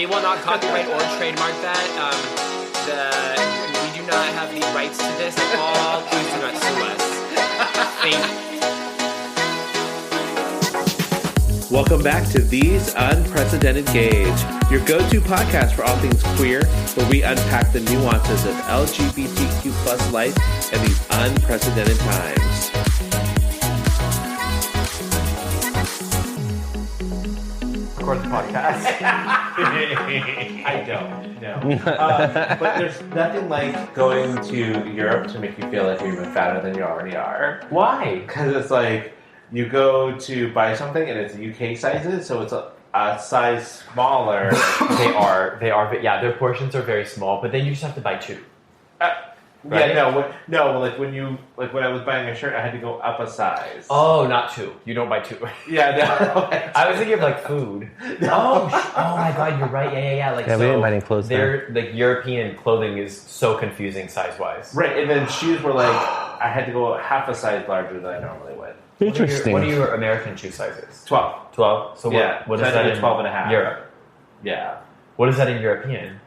We will not copyright or trademark that. We do not have the rights to this at all. Please do not sue us. Thank you. Welcome back to These Unprecedented Gauge, your go-to podcast for all things queer, where we unpack the nuances of LGBTQ plus life in these unprecedented times. Record the podcast. I don't, no. But there's nothing like going to Europe to make you feel like you're even fatter than you already are. Why? Because it's like, you go to buy something and it's UK sizes, so it's a size smaller. They are, yeah, their portions are very small, but then you just have to buy two. Right? Yeah, no, like when I was buying a shirt, I had to go up a size. Oh, not two. You don't buy two. Yeah, no. I was thinking of like food. No. Oh my God, you're right. Yeah. Like, yeah, we didn't buy any clothes there. Like European clothing is so confusing size-wise. Right, and then shoes were like, I had to go half a size larger than I normally would. Interesting. What are your American shoe sizes? 12. 12? So yeah, what is that in 12 and a half. Europe? Yeah. What is that in European?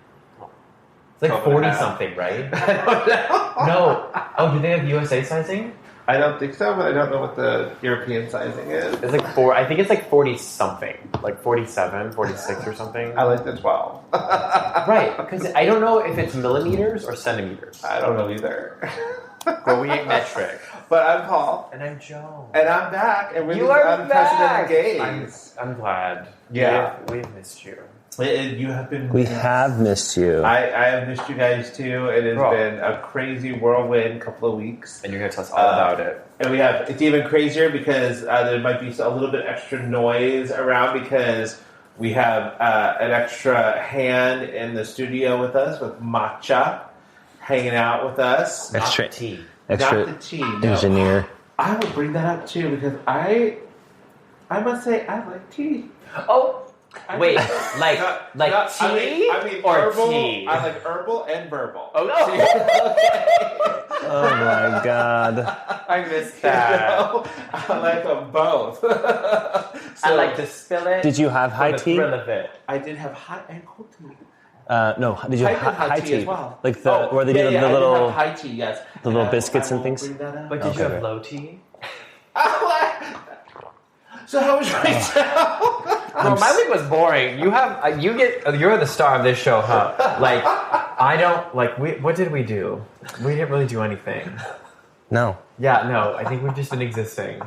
It's like 40 something, right? I don't know. No. Oh, do they have USA sizing? I don't think so, but I don't know what the European sizing is. It's like I think it's like 40 something. Like 47, 46 or something. I like the 12. Right, because I don't know if it's millimeters or centimeters. I don't know either. But we ain't metric. But I'm Paul. And I'm Joe. And I'm back. And we're You are Unprecedented back. Gays. I'm glad. Yeah. We've missed you. You have been We missed. have missed you. I have missed you guys too. It has been a crazy whirlwind couple of weeks. And you're going to tell us all about it. And it's even crazier because there might be a little bit extra noise around because we have an extra hand in the studio with us with Matcha hanging out with us. Extra tea. Extra Not the tea, no. engineer. I would bring that up too because I must say I like tea. Oh, wait, like tea I mean or herbal, tea? I like herbal and verbal. Oh, no. Okay. Oh my God. I missed that. I like them both. I like to spill it. Did you have high for the tea? thrill of it. I did have hot and cold tea. No. Did you have high tea? as well? Like where they do the I little did have high tea, yes. the little biscuits and things? But did you have low tea? So how was your week? No, my week was boring. You're the star of this show, huh? Like, I don't, like, what did we do? We didn't really do anything. No. Yeah, no, I think we've just been existing.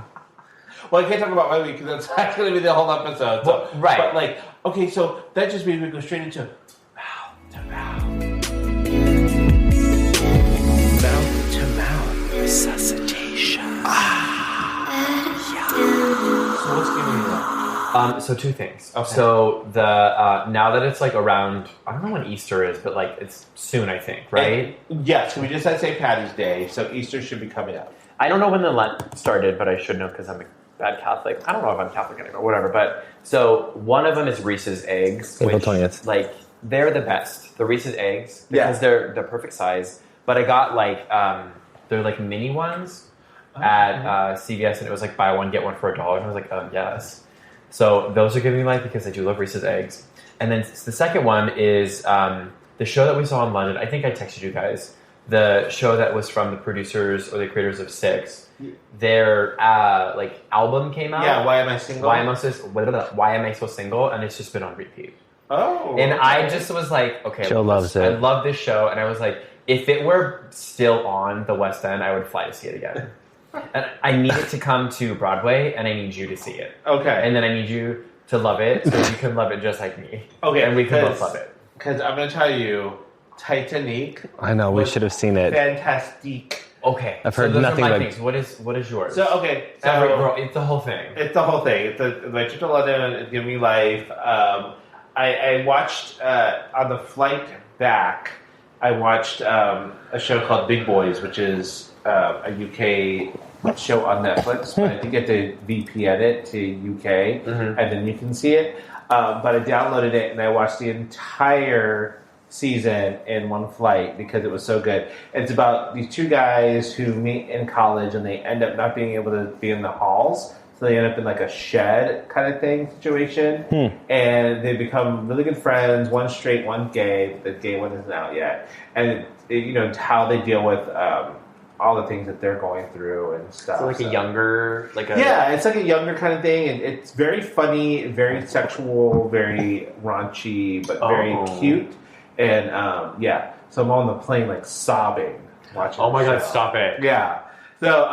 Well, I can't talk about my week because that's going to be the whole episode. So. Well, right. But, like, okay, so that just means we go straight into mouth to mouth. Mouth to mouth resuscitation. So what's giving you that? So two things. Okay. So now that it's like around, I don't know when Easter is, but like it's soon, I think, right? Yes, we just had St. Patty's Day, so Easter should be coming up. I don't know when the Lent started, but I should know because I'm a bad Catholic. I don't know if I'm Catholic anymore, whatever. But so one of them is Reese's eggs. April which, 20th. Like, they're the best. The Reese's eggs because they're the perfect size. But I got like they're like mini ones at CVS, and it was like buy one get one for $1, and I was like, yes. So those are giving me life because I do love Reese's eggs. And then the second one is the show that we saw in London. I think I texted you guys. The show that was from the producers or the creators of Six. Their like album came out. Yeah, Why Am I Single? Why Am I So Single? And it's just been on repeat. Oh. And okay. I just was like, okay. Joe loves it. I love this show. And I was like, if it were still on the West End, I would fly to see it again. And I need it to come to Broadway, and I need you to see it. Okay. And then I need you to love it, so you can love it just like me. Okay. And we can both love it. Because I'm going to tell you, Titanic. I know, we should have seen it. Fantastic. Okay. I've heard so those nothing are my but... things. What is yours? So, okay. It's the whole thing. It's the whole thing. It's my trip to London. It's giving me life. I watched, on the flight back, I watched a show called Big Boys, which is a UK show on Netflix. But I think you have to VPN it to UK, and then you can see it. But I downloaded it, and I watched the entire season in one flight because it was so good. It's about these two guys who meet in college, and they end up not being able to be in the halls, So they end up in like a shed kind of thing situation, and they become really good friends. One's straight, one's gay. The gay one isn't out yet, and how they deal with all the things that they're going through and stuff. So like a younger, it's like a younger kind of thing, and it's very funny, very sexual, very raunchy, but very cute. And so I'm on the plane like sobbing watching. Oh my the god, show. stop it! Yeah. So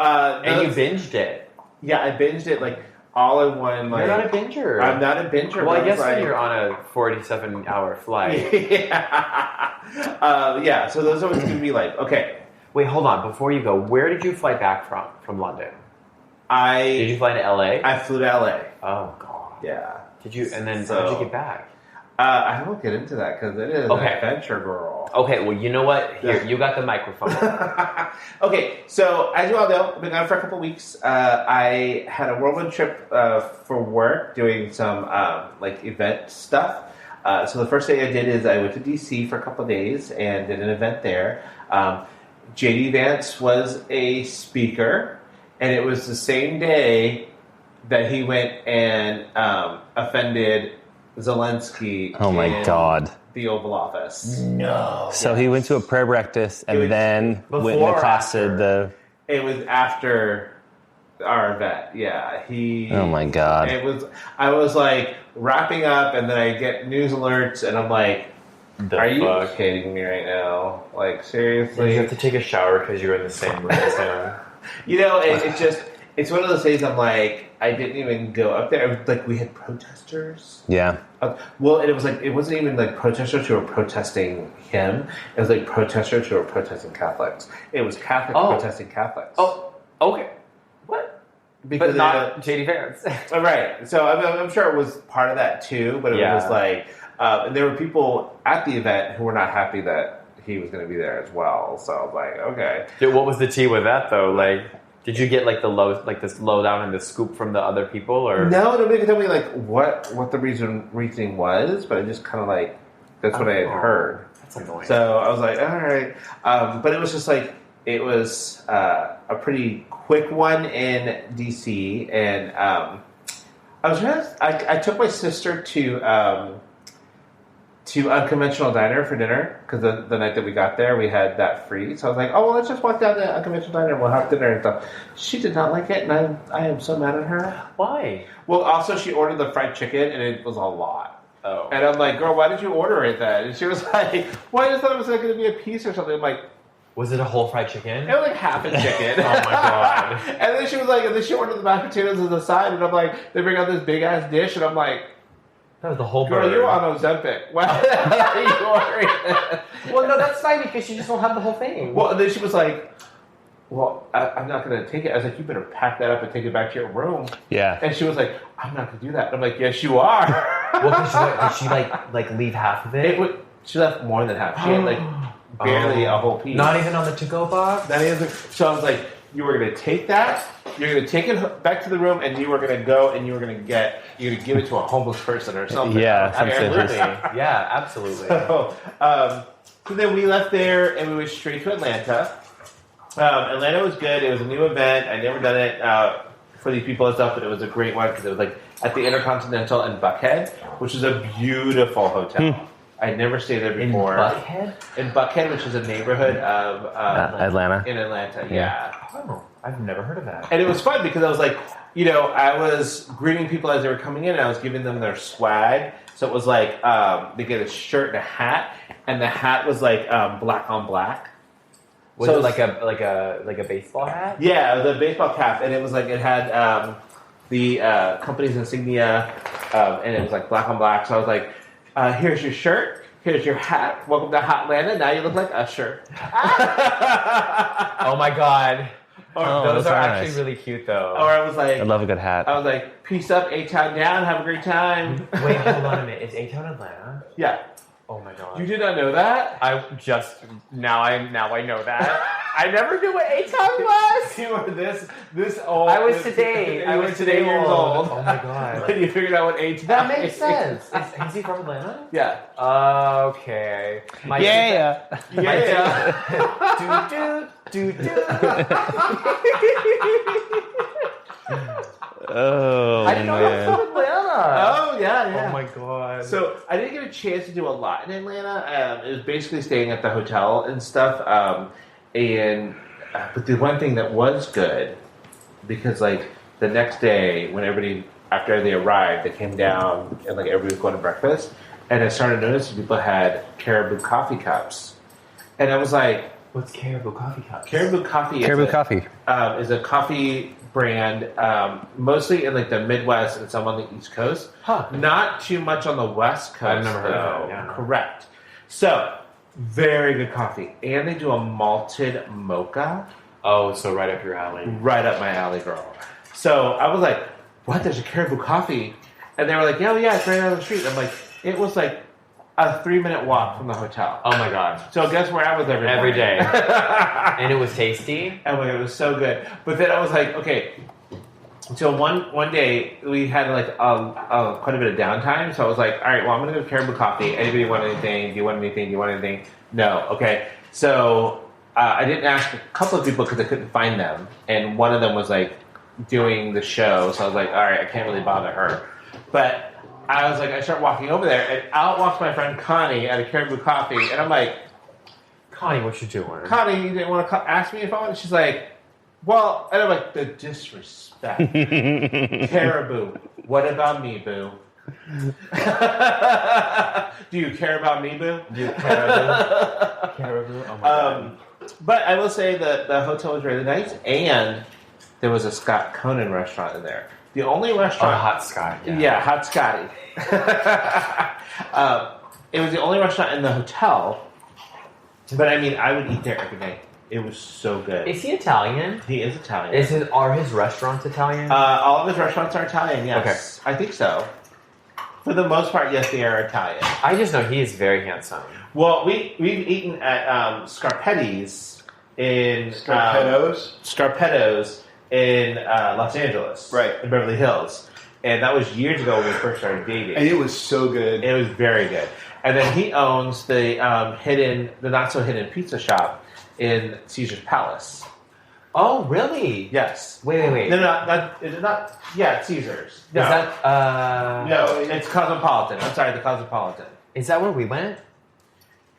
and you binged it. Yeah, I binged it like all in one. Like, you're not a binger. I'm not a binger. Well, I guess when you're on a 47-hour flight. Yeah. So those are always going to be like, okay. Wait, hold on. Before you go, where did you fly back from London? Did you fly to LA? I flew to LA. Oh god. Yeah. Did you? And then how did you get back? I won't get into that because it is an adventure, girl. Okay, well, you know what? Here, you got the microphone. Okay, so as you all know, I've been gone for a couple weeks. I had a whirlwind trip for work, doing some event stuff. So the first thing I did is I went to DC for a couple of days and did an event there. JD Vance was a speaker, and it was the same day that he went and offended Zelensky. Oh my God. The Oval Office. No. So he went to a prayer breakfast and then went and accosted the... It was after our event. Yeah. Oh my God. I was like wrapping up and then I get news alerts and I'm like, are you kidding me right now? Like, seriously? You have to take a shower because you're in the same room as him. It's one of those days I'm like, I didn't even go up there. Like, we had protesters. Yeah. Well, and it wasn't even like protesters who were protesting him. It was like protesters who were protesting Catholics. It was Catholics protesting Catholics. Oh, okay. What? Because but not JD Vance. Right. So I'm sure it was part of that too, but it was like, and there were people at the event who were not happy that he was going to be there as well. So I was like, okay. Dude, what was the tea with that though? Like, did you get like this lowdown and the scoop from the other people, or no? Nobody could tell me like what the reasoning was, but I just kind of like that's what I had heard. That's annoying. So I was like, all right, but it was just like it was a pretty quick one in DC, and I took my sister to Unconventional Diner for dinner because the night that we got there we had that free. So I was like, oh well, let's just walk down to Unconventional Diner and we'll have dinner and stuff. She did not like it, and I am so mad at her. Why? Well, also she ordered the fried chicken and it was a lot. Oh. And I'm like, girl, why did you order it then? And she was like, well, I just thought it was like going to be a piece or something. I'm like, was it a whole fried chicken? it was like half a chicken. Oh my god. And then she was like, and then she ordered the mashed potatoes as a side, and I'm like, they bring out this big ass dish, and I'm like, that was the whole girl, bird. you're on Ozempic. Why are you ordering that? Well, no, that's fine because you just won't have the whole thing. Well, and then she was like, well, I'm not going to take it. I was like, you better pack that up and take it back to your room. Yeah. And she was like, I'm not going to do that. And I'm like, yes, you are. Well, did she like leave half of it? She left more than half. She had like barely a whole piece. Not even on the to-go box? So I was like, you were going to take that, you're going to take it back to the room, and you were going to go and you're going to give it to a homeless person or something. Yeah, absolutely. Yeah, absolutely. So then we left there and we went straight to Atlanta. Atlanta was good. It was a new event. I'd never done it for these people and stuff, but it was a great one because it was like at the Intercontinental in Buckhead, which is a beautiful hotel. I'd never stayed there before. In Buckhead, which is a neighborhood of Atlanta. In Atlanta, yeah. Oh, I've never heard of that. And it was fun because I was like, I was greeting people as they were coming in, and I was giving them their swag. So it was like they get a shirt and a hat, and the hat was like black on black. Was it like a baseball hat? Yeah, the baseball cap, and it was like it had the company's insignia, and it was like black on black. So I was like, here's your shirt, here's your hat. Welcome to Hotlanta. Now you look like Usher. Oh my god. Those are actually nice. really cute though. Or I was like, I love a good hat. I was like, peace up, A-Town down, have a great time. Wait, hold on a minute. Is A-Town Atlanta? Yeah. Oh my god. You did not know that? Now I know that. I never knew what A-Town was. You were this old. I was today years old. Oh my god. When you figured out what A-Town That makes sense. Is he from Atlanta? Yeah. Okay. Yeah. Do. Oh, I didn't know that was man. from Atlanta. Oh yeah. Oh my god. So I didn't get a chance to do a lot in Atlanta. It was basically staying at the hotel and stuff. But the one thing that was good, because like the next day when everybody after they arrived, they came down and like everybody was going to breakfast, and I started noticing people had Caribou coffee cups, and I was like, what's Caribou coffee cups? Caribou Coffee. Caribou Coffee. Is a coffee brand, mostly in like the Midwest and some on the East Coast. Huh. Not too much on the West Coast. I've never heard of though. it, yeah. Correct. So very good coffee, and they do a malted mocha. Oh, so right up your alley. Right up my alley, girl. So I was like, "What? There's a Caribou Coffee?" And they were like, yeah, it's right down the street. I'm like, it was like a 3-minute walk from the hotel. Oh my god. So guess where I was every Every morning? day. And it was tasty. Oh my god, it was so good. But then I was like, okay. So one day we had like quite a bit of downtime. So I was like, all right, well I'm gonna go to Caribou Coffee. Anybody want anything? Do you want anything? Do you want anything? No. Okay. So I didn't ask a couple of people because I couldn't find them, and one of them was like doing the show. So I was like, all right, I can't really bother her. But I was like, I start walking over there, and out walks my friend Connie at a Caribou Coffee, and I'm like, Connie, what you doing? Connie, you didn't want to ask me if I wanted? She's like, well, and I'm like, the disrespect. Caribou. What about me, boo? Do you care about me, boo? Do you Caribou? Caribou? Oh my god. But I will say that the hotel was really nice, and there was a Scott Conan restaurant in there. The only restaurant... Oh, Hot Scott. Yeah, Hot Scotty. It was the only restaurant in the hotel, but I mean, I would eat there every night. It was so good. Is he Italian? He is Italian. Are his restaurants Italian? All of his restaurants are Italian, yes. Okay. I think so. For the most part, yes, they are Italian. I just know he is very handsome. Well, we've eaten at Scarpetti's in... Scarpetto's in Los Angeles. Right. In Beverly Hills. And that was years ago when we first started dating. And it was so good. It was very good. And then he owns the not-so-hidden pizza shop in Caesar's Palace. Oh, really? Yes. Wait. No, is it not? Yeah, it's Caesar's. No. Is that, No, it's Cosmopolitan. I'm sorry, the Cosmopolitan. Is that where we went?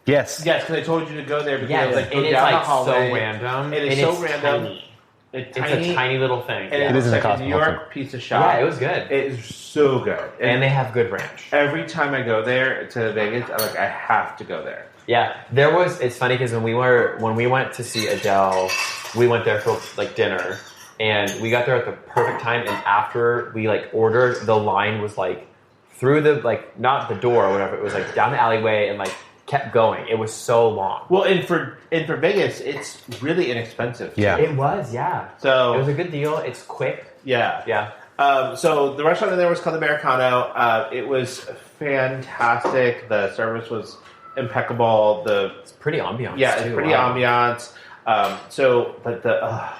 Yes. Yes, because I told you to go there because Yes, like, go and it's down like the hallway. so random. It is and so it's random. Tiny. It's a tiny little thing. And Yeah. it is in the like a New York Cosmopolitan. pizza shop. Yeah, it was good. It is so good. And they have good ranch. Every time I go there to Vegas, I have to go there. Yeah, it's funny because when we went to see Adele, we went there for like dinner, and we got there at the perfect time, and after we like ordered, the line was like through the, like, not the door or whatever, it was like down the alleyway and like kept going. It was so long. Well, and for Vegas, it's really inexpensive. Yeah. It was, yeah. So It was a good deal. It's quick. yeah. Yeah. So the restaurant in there was called Americano. It was fantastic. The service was impeccable. It's pretty ambiance. Yeah, it's too. pretty Wow. ambiance. But the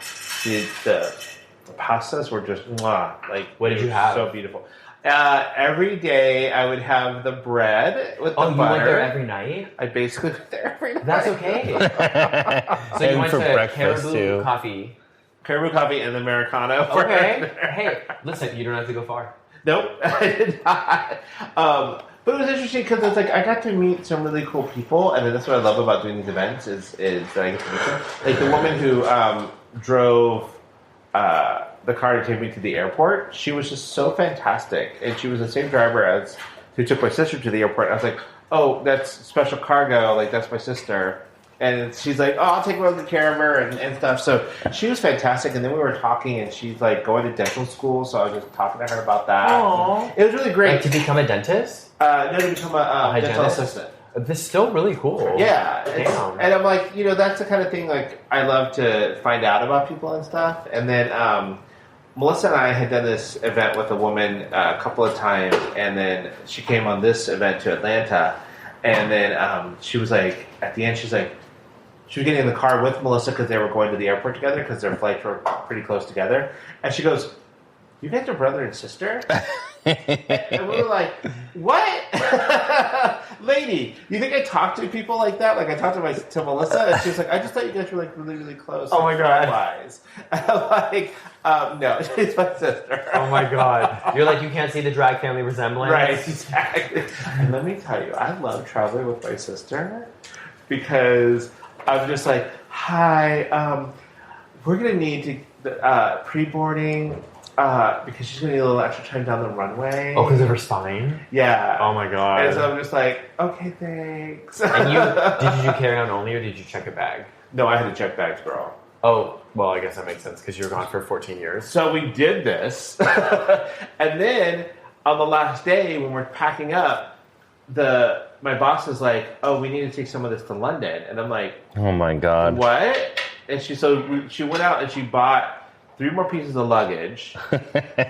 pastas were just like, What did they you were have? So beautiful. Every day I would have the bread with the Oh, you butter. went there every night? I basically went there every night. That's okay. So you And went for to breakfast, Caribou too. Coffee. Caribou Coffee and the Americano. Okay. Hey, listen, you don't have to go far. Nope, I did not. But it was interesting because it's like I got to meet some really cool people, and that's what I love about doing these events is that I get to meet them. Like the woman who drove the car to take me to the airport. She was just so fantastic, and she was the same driver as who took my sister to the airport. I was like, "Oh, that's special cargo. Like that's my sister." And she's like, "Oh, I'll take really good care of her and stuff." So she was fantastic. And then we were talking, and she's like going to dental school. So I was just talking to her about that. Aww. It was really great. Like to become a dentist? No, to become a dental hygienist? assistant. This is still really cool. Yeah, Damn. and I'm like, that's the kind of thing like I love to find out about people and stuff. And then Melissa and I had done this event with a woman a couple of times, and then she came on this event to Atlanta, and then she was like, at the end, she's like, she was getting in the car with Melissa because they were going to the airport together because their flights were pretty close together, and she goes, you guys are brother and sister? And we were like, what? Lady, you think I talk to people like that? Like I talked to Melissa, and she was like, I just thought you guys were like really, really close. Oh my God. Wise. And I'm like, no, she's my sister. Oh my God. You're like, you can't see the drag family resemblance? Right, exactly. And let me tell you, I love traveling with my sister because I'm just like, hi, we're going to need to pre-boarding because she's going to need a little extra time down the runway. Oh, because of her spine? Yeah. Oh my God. And so I'm just like, okay, thanks. And did you do carry-on only or did you check a bag? No, I had to check bags, girl. Oh, well, I guess that makes sense because you were gone for 14 years. So we did this. And then on the last day when we're packing up, my boss is like, oh, we need to take some of this to London. And I'm like, Oh my God. what? And she went out and she bought 3 more pieces of luggage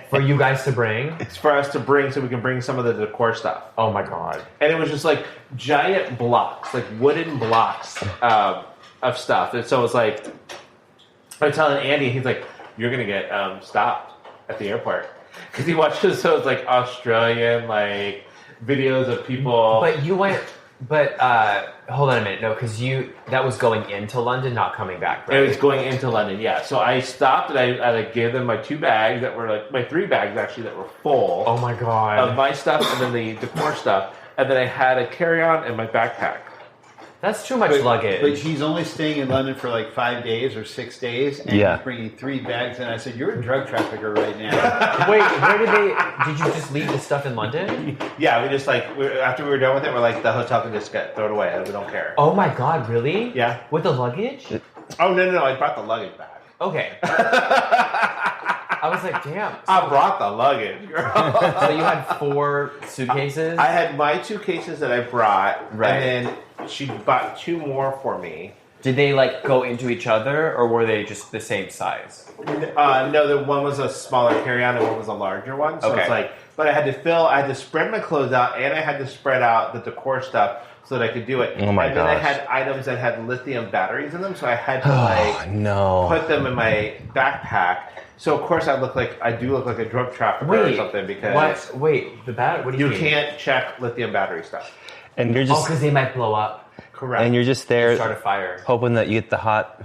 For you guys to bring? for us to bring so we can bring some of the decor stuff. Oh my God. And it was just like giant blocks, like wooden blocks of stuff. And so it's like, I'm telling Andy, he's like, you're going to get stopped at the airport. Because he watches those like Australian like videos of people. But you went, hold on a minute. No, because that was going into London, not coming back, right? It was going into London, yeah. So I stopped and I like gave them my 2 bags that were like, my 3 bags actually that were full. Oh my God. Of my stuff and then the decor stuff. And then I had a carry-on and my backpack. That's too much luggage. But he's only staying in London for like 5 days or 6 days, and he's bringing 3 bags. And I said, "You're a drug trafficker right now." Wait, did you just leave the stuff in London? Yeah, we just like after we were done with it, we're like the hotel can just get thrown away. We don't care. Oh my God, really? Yeah. With the luggage? Oh no, I brought the luggage back. Okay. I was like, damn. I brought the luggage, girl. So you had 4 suitcases? I had my 2 cases that I brought, Right. and then she bought 2 more for me. Did they like go into each other, or were they just the same size? No, the one was a smaller carry-on and one was a larger one. So Okay. it's like, but I had to spread my clothes out, and I had to spread out the decor stuff so that I could do it. Oh my And then I gosh. had items that had lithium batteries in them, so I had to put them in my backpack. So of course I do look like a drug trafficker or something because what? Wait, the battery? What do you mean? can't check lithium battery stuff. And you're just because they might blow up. Correct. and you're just there Start a fire. hoping that you get the hot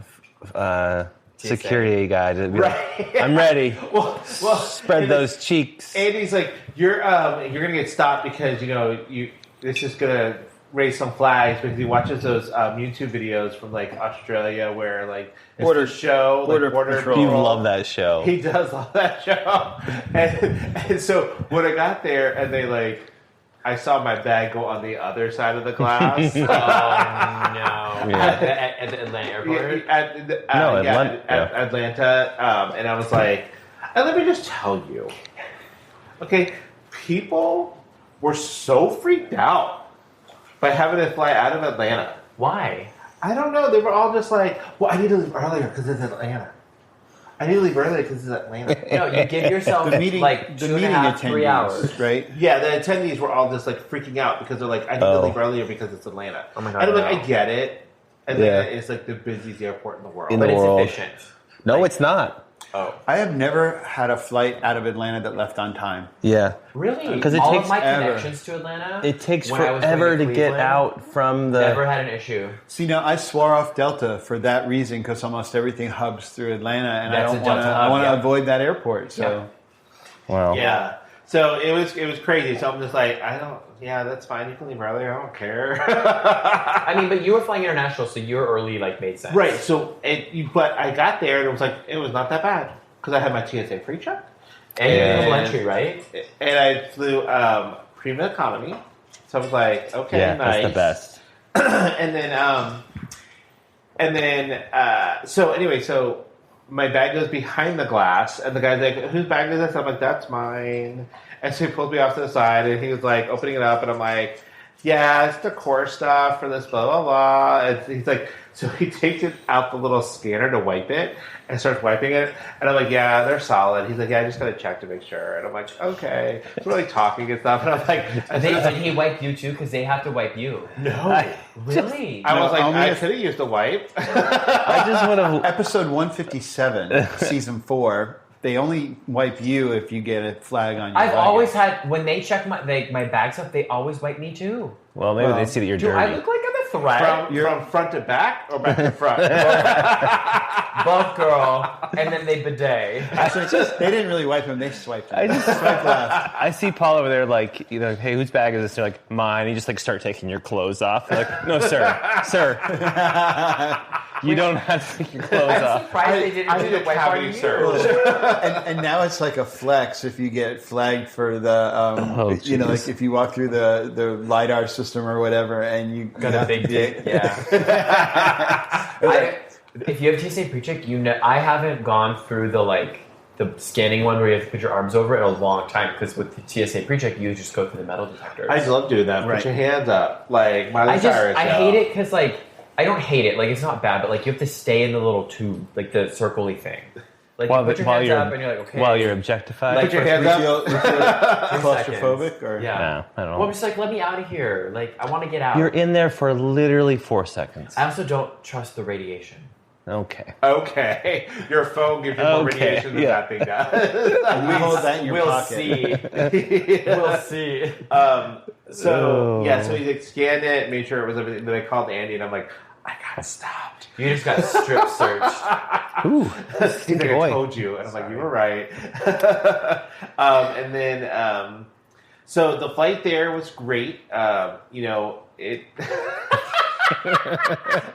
security guy to be Right. like, I'm ready. well, Spread those cheeks. Andy's like, you're gonna get stopped because it's just gonna raise some flags because he watches those YouTube videos from like Australia where like it's Border the show, border border patrol. You love that show. He does love that show, and so when I got there and they like, I saw my bag go on the other side of the glass. Oh no! Yeah. At the Atlanta airport. Atlanta, and I was like, and let me just tell you, okay, people were so freaked out by having to fly out of Atlanta. Why? I don't know. They were all just like, well, I need to leave earlier because it's Atlanta. I need to leave earlier because it's Atlanta. No, you give yourself The meeting, like the 2.5, meeting 3 hours. right? Yeah, the attendees were all just like freaking out because they're like, I need to leave earlier because it's Atlanta. Oh my God, And I'm like, no. I get it. Atlanta is like the busiest airport in the world. In But the it's world. efficient. No, it's not. Oh, I have never had a flight out of Atlanta that left on time. Yeah. really? 'Cause it all takes of my ever. connections to Atlanta. It takes when I was going forever to get Cleveland, out from the. Never had an issue. See, now I swore off Delta for that reason because almost everything hubs through Atlanta, and That's I a don't want to. Delta I hub, want to yeah. avoid that airport. So Wow. Yeah. So it was crazy. So I'm just like, that's fine. You can leave earlier. I don't care. I mean, but you were flying international, so your early made sense. Right. So but I got there and it was like, it was not that bad because I had my TSA pre-check. And you Yeah. flew entry, right? And I flew premium economy. So I was like, okay, Yeah, nice. that's the best. So my bag goes behind the glass, and the guy's like, whose bag is this? I'm like, that's mine. And so he pulled me off to the side, and he was like opening it up, and I'm like, yeah, it's the core stuff for this blah, blah, blah. And he's like, so he takes it out the little scanner to wipe it, and starts wiping it. And I'm like, yeah, they're solid. He's like, yeah, I just got to check to make sure. And I'm like, okay. So we're like talking and stuff, and I'm like, Did he wipe you too? Because they have to wipe you. no. Really? I was No, like, only I if- could have used a wipe. I just would have. episode 157, season 4. they only wipe you if you get a flag on your I've luggage. always had, when they check my bags up, they always wipe me too. Well, maybe they see that you're Do dirty. I look like I'm a threat? From front to back or back to front? Both, girl. And then they bidet. Actually, they didn't really wipe him. They swiped him. I just Swipe left. I see Paul over there, like, hey, whose bag is this? And you're like, mine. You just like start taking your clothes off. You're like, no, sir, you don't have to take your clothes I'm off. surprised they didn't do the wipe on you. And now it's like a flex if you get flagged for the, like if you walk through the LiDAR system or whatever, and you Got a big dick, yeah. If you have TSA pre-check, I haven't gone through the scanning one where you have to put your arms over it in a long time, because with the TSA pre-check, you just go through the metal detectors. I love doing that. Right. Put your hands up, like Miley Cyrus. I hate it because I don't hate it. Like, it's not bad, but you have to stay in the little tube, like the circle-y thing. Like, you put your hands up and you're like, okay. While you're objectified. Like, Put your hands up. You feel claustrophobic? Or? Yeah. No, I don't know. Well, I'm just like, let me out of here. Like, I want to get out. You're in there for literally 4 seconds. I also don't trust the radiation. Okay. Your phone gives you more radiation than that thing does. You hold that in your We'll pocket. see. We'll see. So he scanned it, made sure it was everything. Then I called Andy, and I'm like, I got stopped. You just got strip searched. Ooh. He's like, I told you, and I'm like, you were right. And then, so the flight there was great. It.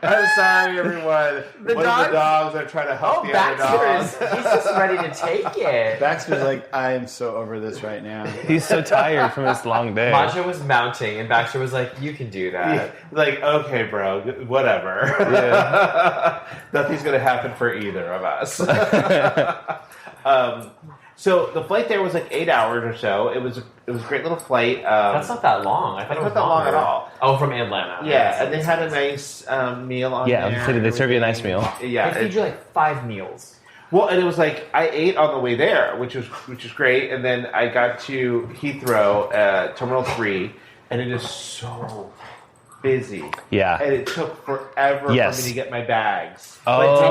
I'm sorry, everyone. One of the dogs are trying to help the other dogs. He's just ready to take it. Baxter's like, I am so over this right now. He's so tired from this long day. Macho was mounting, and Baxter was like, you can do that. Like, okay, bro, whatever. Yeah. Nothing's going to happen for either of us. So the flight there was like 8 hours or so. It was a great little flight. That's not that long. I thought it was not that long at all. Oh, from Atlanta. Yeah, and they had a nice meal on there. Yeah, they serve you a nice meal. Yeah, They feed you like 5 meals. well, and it was like I ate on the way there, which was great, and then I got to Heathrow, Terminal 3, and it is so busy. Yeah. And it took forever for me to get my bags. Oh. Like, I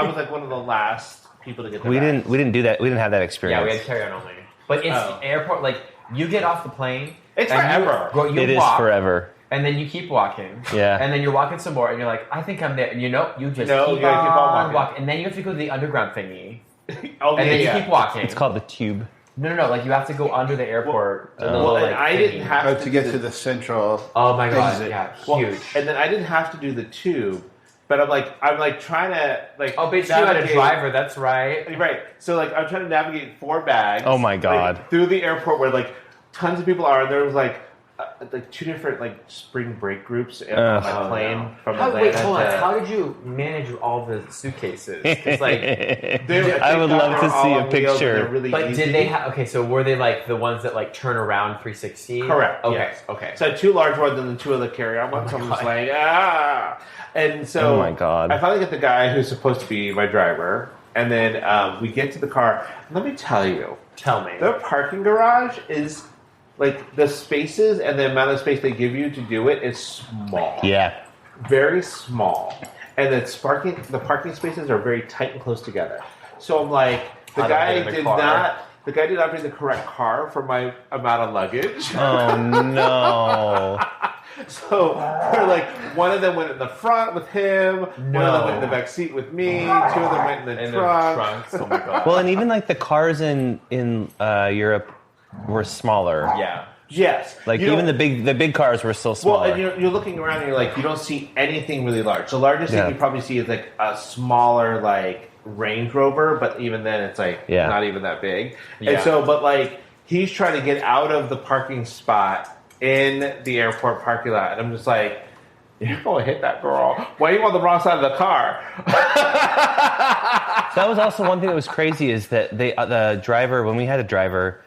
was like one of the last people to get their bags. We didn't do that. We didn't have that experience. Yeah, we had carry-on only. But it's airport, like, you get off the plane. It's forever. It is forever. And then you keep walking. Yeah. And then you're walking some more, and you're like, I think I'm there. And you just you keep gotta keep on walking. And then you have to go to the underground thingy. Oh, And then you keep walking. It's called the tube. No. Like, you have to go under the airport. to the Well, little, and like, I didn't thingy. have To get to the central. Oh, my God. exit. Yeah, Well, huge. and then I didn't have to do the tube, but I'm like trying to like. Oh, bitch, you had a driver. That's right. Right. So like I'm trying to navigate 4 bags. Oh, my God. Like, through the airport where like tons of people are, and there was like 2 different like spring break groups on my plane from Atlanta. Wait, hold on. How did you manage all the suitcases? It's like, I would love to see a picture. Really but easy. did they have? Okay, so were they like the ones that like turn around 360? Correct. Okay. Yes. Okay. So I had 2 large ones and then 2 other carry-on ones. So I'm just like, And so Oh, my God. I finally get the guy who's supposed to be my driver, and then we get to the car. Let me tell you, Tell me. the parking garage is like the spaces and the amount of space they give you to do it is small. Yeah. Very small. And the parking spaces are very tight and close together. So I'm like, the guy did not bring the correct car for my amount of luggage. Oh, no. So we're like, one of them went in the front with him, one of them went in the back seat with me, 2 of them went in the trunk. trunks. Oh my God. Well, and even like the cars in Europe were smaller. Yeah. Yes. Like even the big cars were still smaller. Well, and you're looking around and you're like, you don't see anything really large. The largest thing you probably see is like a smaller like Range Rover, but even then it's like not even that big. Yeah. And so, but like he's trying to get out of the parking spot in the airport parking lot, and I'm just like, you're going to hit that girl. Why are you on the wrong side of the car? That was also one thing that was crazy is that the driver, when we had a driver,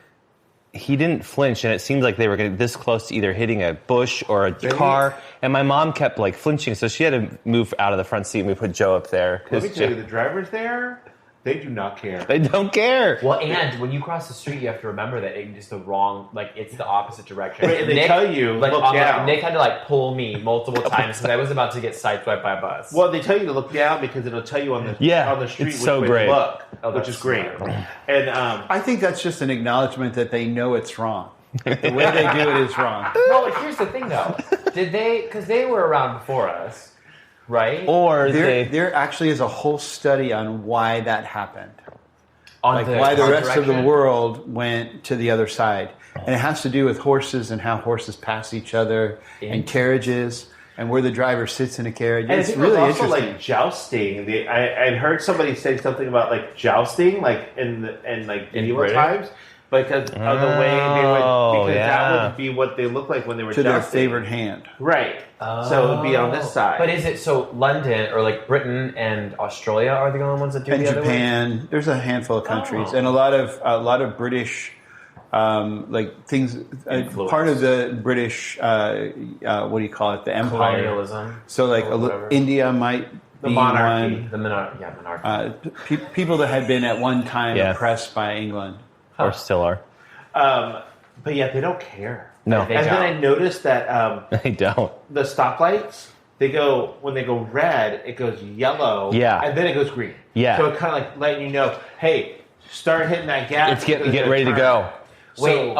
he didn't flinch, and it seemed like they were getting this close to either hitting a bush or a car. And my mom kept like flinching, so she had to move out of the front seat. And we put Joe up there. Let me tell you, the drivers there, They do not care. They don't care. Well, and when you cross the street, you have to remember that it's the wrong, like it's the opposite direction. Right, and they tell you, like, look down. Nick had to like pull me multiple times because I was about to get sideswiped by a bus. Well, they tell you to look down because it'll tell you on the street it's which so way great. to look, which that's is great. smart. And I think that's just an acknowledgement that they know it's wrong. The way they do it is wrong. No, here's the thing though. Did they? Because they were around before us, right? Or There actually is a whole study on why that happened. On Why the rest of the direction? world went to the other side. And it has to do with horses and how horses pass each other and carriages and where the driver sits in a carriage. And It's I think really it was also interesting. like jousting. I'd heard somebody say something about like jousting, like in medieval Britain? times, because of the way they would, because that yeah. would be what they looked like when they were to jousting. their favored hand. Right. So it would be on this side. But is it so? London or like Britain and Australia are the only ones that do And the other way? Japan, there's a handful of countries, and a lot of British, like things. Influence. Part of the British, what do you call it? The empire. Colonialism. So, like or whatever. India might The be monarchy. one. The monarchy. People that had been at one time Yeah. oppressed by England. or still are. But yeah, they don't care. No, They And then don't. I noticed that they don't. the stoplights, when they go red, it goes yellow. Yeah. And then it goes green. Yeah. So it kind of like letting you know, hey, start hitting that gas. It's get ready to go. Wait.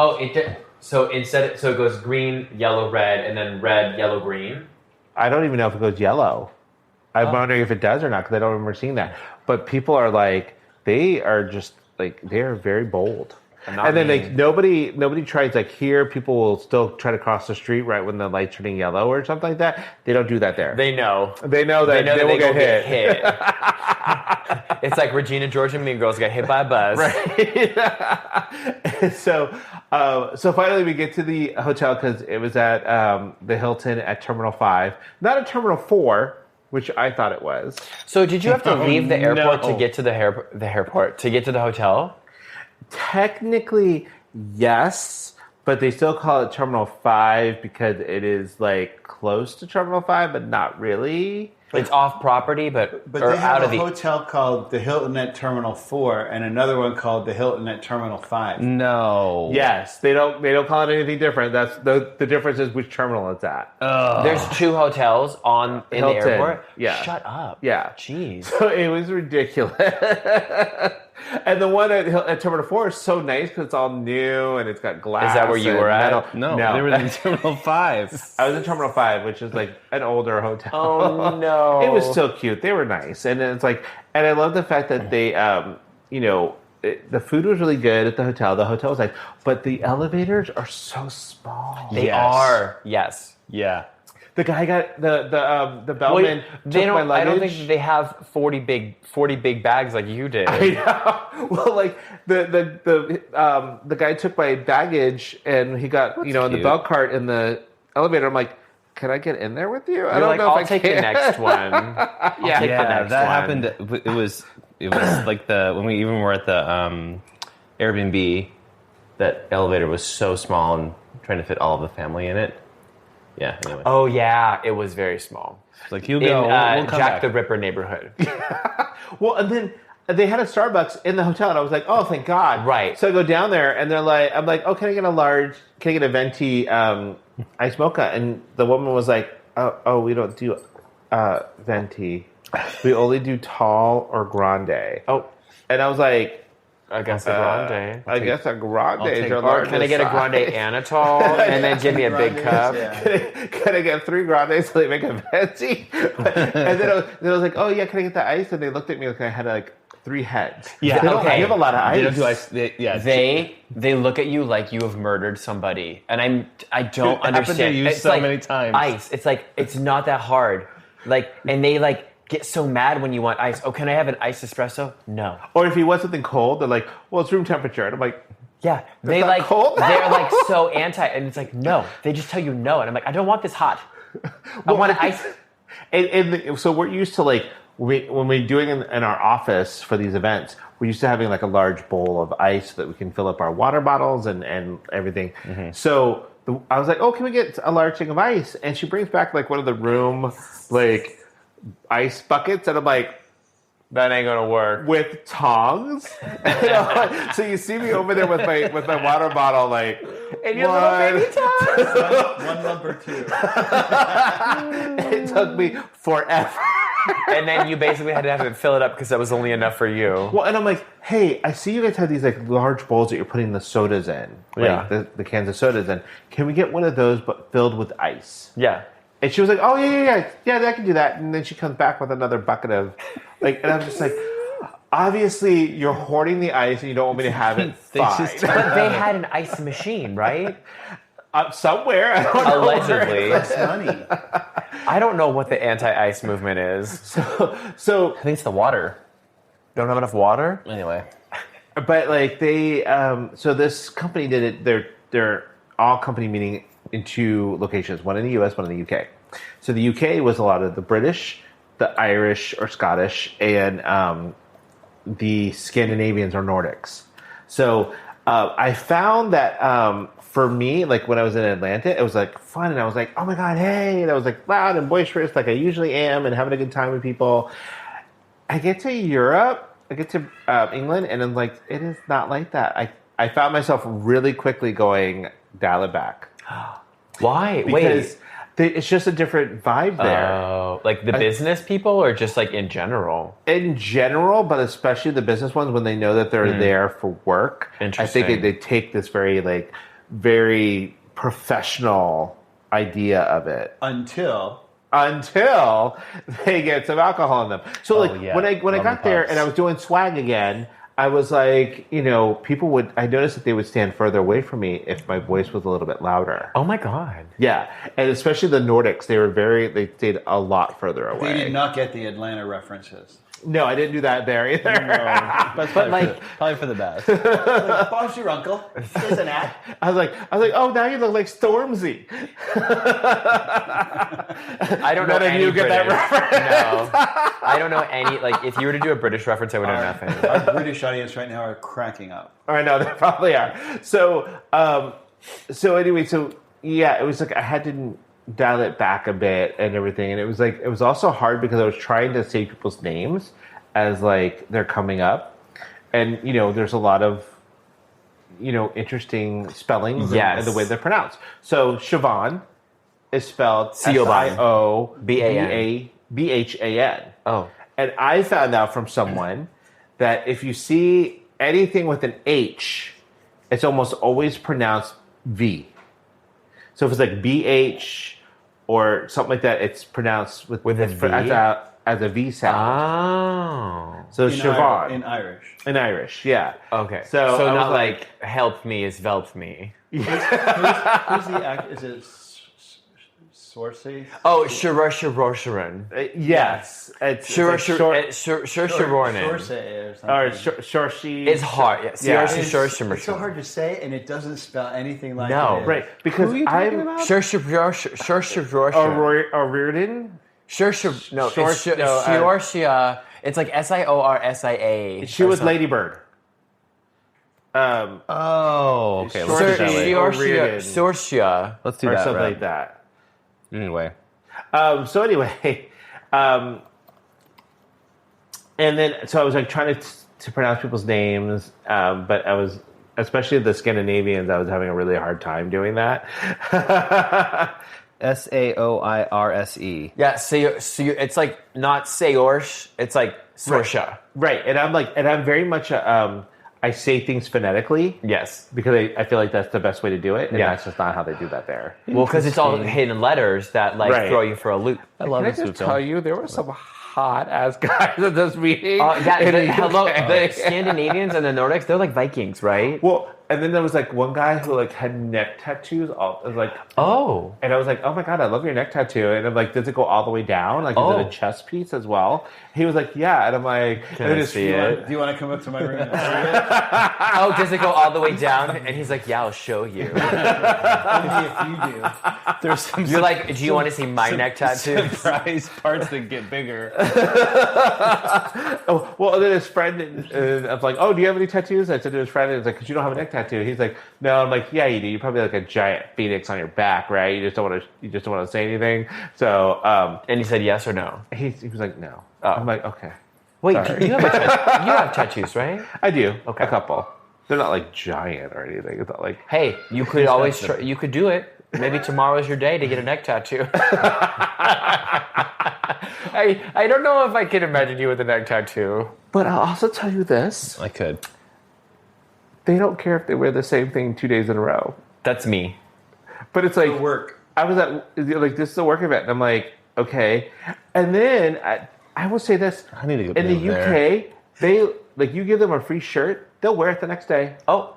So it goes green, yellow, red, and then red, yellow, green. I don't even know if it goes yellow. I'm wondering if it does or not because I don't remember seeing that. But people are like, they are just like, they are very bold. And then like nobody tries, like here people will still try to cross the street right when the light's turning yellow or something like that. They don't do that there. They know. They know that they will go get hit. It's like Regina George and Mean Girls got hit by a bus. Right. So finally we get to the hotel because it was at the Hilton at Terminal 5, not at Terminal 4, which I thought it was. So did you have to leave the airport no. to get to the airport to get to the hotel? Technically, yes, but they still call it Terminal 5 because it is like close to Terminal 5, but not really. It's off property, but But or they have out a of the. hotel called the Hilton at Terminal 4 and another one called the Hilton at Terminal 5. No. Yes, they don't call it anything different. That's the difference is which terminal it's at. There's two hotels in the Hilton, airport. yeah. Shut up. Yeah. Jeez. So it was ridiculous. And the one at Terminal 4 is so nice because it's all new and it's got glass. Is that where you and were at? metal. No, they were in Terminal 5. I was in Terminal 5, which is like an older hotel. Oh no. It was so cute. They were nice. And it's like, and I love the fact that they, the food was really good at the hotel. The hotel was nice, but the elevators are so small. They Yes. are. Yes. Yeah. The guy got the bellman They took my don't. I don't luggage. think they have 40 big bags like you did. I know. Well, like the guy took my baggage and he got in the cute. belt cart in the elevator. I'm like, can I get in there with you? I You're don't like, know I'll if I take can. the next one. Yeah. take the Yeah, next that one. happened. It was like when we even were at the Airbnb. That elevator was so small and trying to fit all of the family in it. Yeah. Anyway, Oh yeah, it was very small. it's like you In go. we'll come Jack back. the Ripper neighborhood. Well, and then they had a Starbucks in the hotel, and I was like, oh, thank God. Right. So I go down there, and they're like, I'm like, oh, can I get a venti iced mocha? And the woman was like, oh, we don't do venti. We only do tall or grande. Oh, And I was like, I guess a grande. I guess a grande is take- your Or largest can I get a grande size. Anatole and then give me a big cup? Yeah. Can I get 3 grandes so they make a venti? And then I was like, oh yeah, can I get the ice? And they looked at me like I had like 3 heads. Yeah. They don't Okay. give a lot of ice. They don't do ice. They look at you like you have murdered somebody, and I don't It happened to understand. you It's so like many times. Ice. It's like it's not that hard. Like, and they like get so mad when you want ice. Oh, can I have an iced espresso? No. Or if you want something cold, they're like, well, it's room temperature. And I'm like, Yeah, they not like cold? they're like so anti, and it's like no. They just tell you no, and I'm like, I don't want this hot. I want it ice. so we're used to like, when we're doing in our office for these events, we're used to having like a large bowl of ice so that we can fill up our water bottles and everything. Mm-hmm. So I was like, oh, can we get a large thing of ice? And she brings back like one of the room like ice buckets, and I'm like, That ain't gonna work. with tongs. So you see me over there with my water bottle, like, And your little baby tongs. One number two. It took me forever. And then you basically had to have to fill it up because that was only enough for you. Well, and I'm like, hey, I see you guys have these like large bowls that you're putting the sodas in, like the cans of sodas in. Can we get one of those but filled with ice? Yeah. And she was like, oh, yeah, I can do that. And then she comes back with another bucket of, like, and I'm just like, obviously you're hoarding the ice and you don't want me to have it. Fine. But they had an ice machine, right? Somewhere. I don't know. Allegedly. That's money. I don't know what the anti-ice movement is. So, I think it's the water. Don't have enough water? Anyway. but like they, so this company did it, they're all company meeting in 2 locations, one in the US, one in the UK. So the UK was a lot of the British, the Irish or Scottish, and the Scandinavians or Nordics. So I found that for me, like when I was in Atlanta, it was like fun, and I was like, oh my god, hey, and I was like loud and boisterous like I usually am and having a good time with people. I get to Europe, I get to England, and I'm like, it is not like that. I found myself really quickly going, dial it back. Why? Because it's just a different vibe there. Oh, like the business people or just like in general? In general, but especially the business ones when they know that they're there for work. Interesting. I think they take this very professional idea of it. Until they get some alcohol in them. So when I got there pubs. and I was doing swag again, I was like, I noticed that they would stand further away from me if my voice was a little bit louder. Oh my god. Yeah. And especially the Nordics, they stayed a lotot further away. they did not get the Atlanta references. No, I didn't do that there either. No, But probably for the best. Bob's your uncle. Isn't that? I was like, oh, now you look like Stormzy. I don't know None of any you get that British. No. I don't know any, like, if you were to do a British reference, I would know nothing. Our British audience right now are cracking up. I know, they probably are. So anyway, it was like I had to dial it back a bit and everything, and it was also hard because I was trying to say people's names as like they're coming up, and there's a lot of interesting spellings and the way they're pronounced. So Siobhan is spelled Siobhan. Oh. And I found out from someone that if you see anything with an H, it's almost always pronounced V. So if it's like BH or something like that, it's pronounced with a V? as a V sound. Oh. So Siobhan. In Irish. In Irish, yeah. Okay. So I was not like help me is velp me. Who's the actor? Is it Sorsey? Oh, Shiroshiroshirun. Yes. It's Shiroshironin. Sorsey or something. Or Shorshi. It's hard. Yeah. It's so hard to say, and it doesn't spell anything like it. Right. Because I'm Shiroshiroshirun. or Reardon. Shiorshia. It's like Siorsia. She was Lady Bird. Oh, okay. Let's do it that way. Shorshia. Let's do or that. something Right? like that. Anyway. So anyway, and then so I was like trying to pronounce people's names, but I was, especially the Scandinavians, I was having a really hard time doing that. Saoirse. Yeah, so it's like not Sayorsh, it's like Sorsha. Right, and I'm very much I say things phonetically. Yes. Because I feel like that's the best way to do it, and Yeah. that's just not how they do that there. Well, because it's all hidden letters that throw you for a loop. I love Can I this just movie. tell you, there were some hot ass guys at this meeting. The Scandinavians and the Nordics, they're like Vikings, right? Well, and then there was like one guy who like had neck tattoos. I was like, Oh. and I was like, oh my god, I love your neck tattoo. And I'm like, does it go all the way down? Like, is it a chest piece as well? He was like, yeah. And I'm like, Can I see it? Do you want to come up to my room and see it? Oh, does it go all the way down? And he's like, yeah, I'll show you. Only if you do. There's some You're like, do you want to see my neck tattoo? surprise parts that get bigger. Oh, well, and then his friend, I'm like, oh, do you have any tattoos? I said to his friend, and he's like, because you don't have a neck tattoo. He's like, no. I'm like, yeah, you do. You're probably like a giant phoenix on your back, right? You just don't want to say anything. So, And he said yes or no. he was like, no. Oh. I'm like, okay. Wait, Sorry. you have tattoos, right? I do. Okay. A couple. They're not like giant or anything. It's not like. Hey, you could always you could do it. Maybe tomorrow's your day to get a neck tattoo. I don't know if I can imagine you with a neck tattoo. But I'll also tell you this: I could. they don't care if they wear the same thing 2 days in a row. That's me. But it's like work. I was at like this is a work event, and I'm like, okay. And then I will say this: I need to go in the live UK, there. they like you give them a free shirt, they'll wear it the next day. Oh,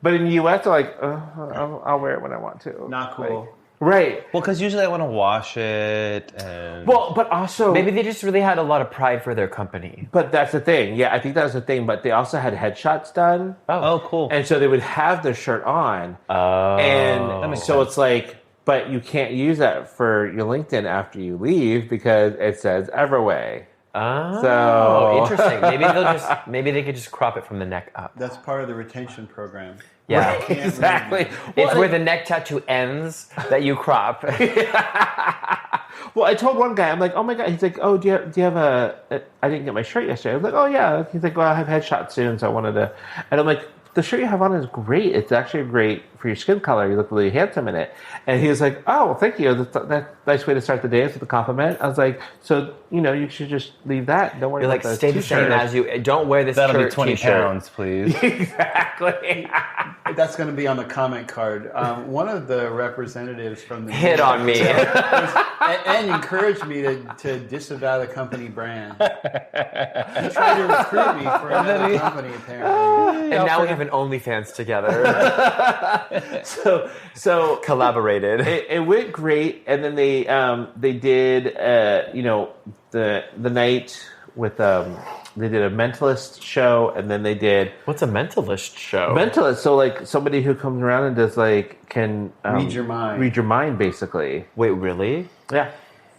But in the US, they're like, I'll wear it when I want to. Not cool. Like, right. Well, because usually I want to wash it and. Well, but also maybe they just really had a lot of pride for their company. But that's the thing. Yeah, I think that was the thing. But they also had headshots done. Oh, cool. And so they would have their shirt on. Oh, And so it's like, but you can't use that for your LinkedIn after you leave because it says Everway. Oh, So- interesting. Maybe they could just crop it from the neck up. That's part of the retention program. Yeah, Can't really Exactly. do it's where the neck tattoo ends that you crop. Well, I told one guy, I'm like, oh my God. He's like, oh, do you have I didn't get my shirt yesterday. I was like, oh yeah. He's like, well, I have headshots soon, so I wanted to. And I'm like, the shirt you have on is great. It's actually great for your skin color. You look really handsome in it. And he was like, oh, well, thank you. That's a nice way to start the day with a compliment. I was like, so, you should just leave that. Don't worry You're about like, the stay the t-shirt. same as you. Don't wear this That'll shirt, be 20 t-shirt. pounds, please. Exactly. That's going to be on the comment card. One of the representatives from the Hit on me. and encouraged me to disavow the company brand. He tried to recruit me for another company, apparently. And now we have an OnlyFans together. So Collaborated. it went great, and then they did the night with they did a mentalist show, and then they did What's a mentalist show? mentalist. So like somebody who comes around and does like can Read your mind. read your mind basically. Wait, really? Yeah.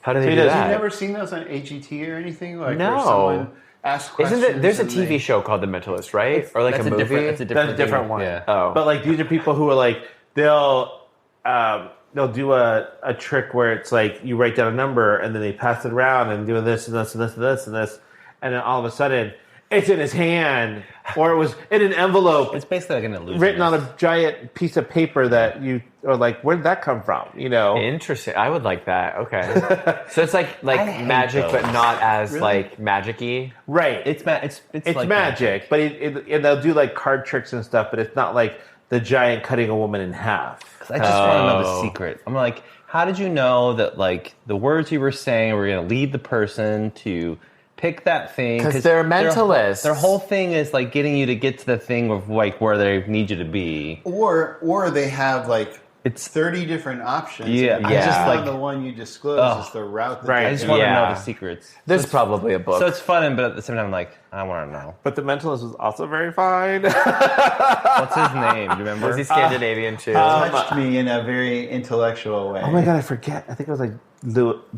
How do So they he do does- that? You've never seen those on AGT or anything? Like No. where someone asks questions. Isn't there's a and TV show called The Mentalist, right? Or like a movie? That's a That's a different thing. one. Yeah. Oh. But like these are people who are like they'll do a trick where it's like you write down a number and then they pass it around and do this and this and this and this and this, and then all of a sudden it's in his hand or it was in an envelope. It's basically like an illusion. Written on a giant piece of paper that you are like, where did that come from? Interesting. I would like that. Okay. So it's like hate magic, those. but not as Really? like magic-y. Right. It's like magic, but and they'll do like card tricks and stuff, but it's not like the giant cutting a woman in half. I just want to know the Oh. secret. I'm like, how did you know that like the words you were saying were going to lead the person to pick that thing? 'Cause they're mentalists. Their whole thing is like getting you to get to the thing of like where they need you to be. Or they have like It's 30 different options. Yeah, and I based just, on like- the one you disclose Ugh. is the route that Right. they I just take. want to Yeah. know the secrets. There's probably a book. So it's fun, but at the same time, I'm like, I want to know. But the mentalist was also very fine. What's his name? Do you remember? Was he Scandinavian too? Touched me in a very intellectual way. Oh my God, I forget. I think it was like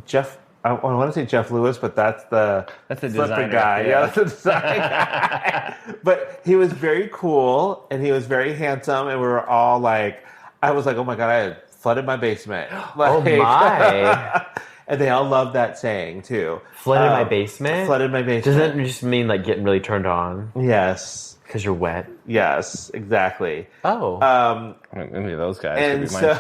Jeff. I want to say Jeff Lewis, but that's the That's the flipper designer, guy. yeah. Yeah, that's the design guy. But he was very cool and he was very handsome, and we were all like, I was like, oh my God, I had flooded my basement. Like, Oh my. And they all loved that saying too. Flooded my basement? Flooded my basement. Does that just mean like getting really turned on Yes. because you're wet? Yes. Exactly. Oh. Maybe those guys. And could be mine.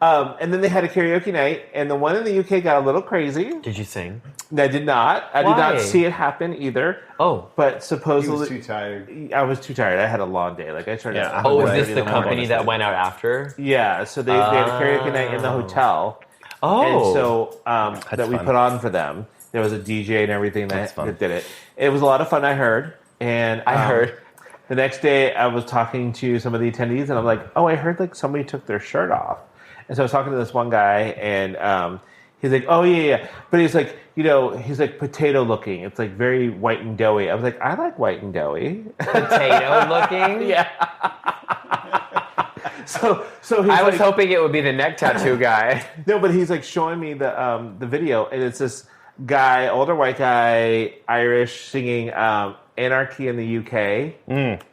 so, and then they had a karaoke night, and the one in the UK got a little crazy. Did you sing? I did not. I did Why? not see it happen either. Oh. But He supposedly, was too tired. I was too tired. I had a long day. Like I started. Yeah. at Oh, is 1:30 this in the morning. company that went out after? Yeah. So they had a karaoke night in the hotel. Oh. And so that we fun. put on for them. There was a DJ and everything That's that, fun. that did it. It was a lot of fun. I heard. And I heard. the next day I was talking to some of the attendees, and I'm like, oh, I heard like somebody took their shirt off. And so I was talking to this one guy, and he's like, oh yeah. But he's like, he's like potato looking. It's like very white and doughy. I was like, I like white and doughy. Potato looking? Yeah. So he's I was like, hoping it would be the neck tattoo guy. no, but he's like showing me the video, and it's this guy, older white guy, Irish, singing "Anarchy in the UK"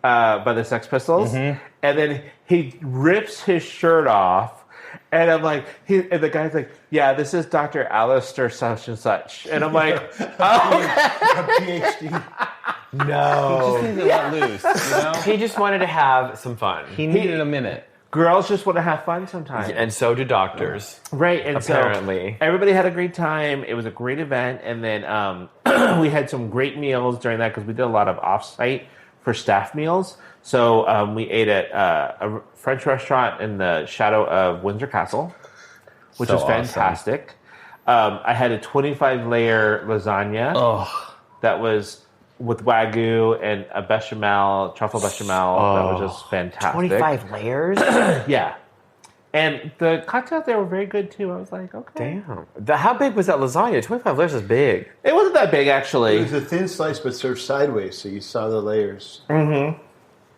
by the Sex Pistols, and then he rips his shirt off, And I'm like, and the guy's like, yeah, this is Dr. Alistair such and such. And I'm like, A PhD. No. Just needed to let loose, you know? He just wanted to have some fun. He needed a minute. girls just want to have fun sometimes. And so do doctors. Right, and apparently. so everybody had a great time. It was a great event, and then we had some great meals during that because we did a lot of off-site for staff meals. So we ate at a French restaurant in the shadow of Windsor Castle, which was fantastic. I had a 25-layer lasagna that was with Wagyu and a bechamel, truffle bechamel. That was just fantastic. 25 layers? Yeah. And the cocktails there were very good too. I was like, okay. Damn. How big was that lasagna? 25 layers is big. It wasn't that big, actually. It was a thin slice, but served sideways, so you saw the layers. Mm-hmm.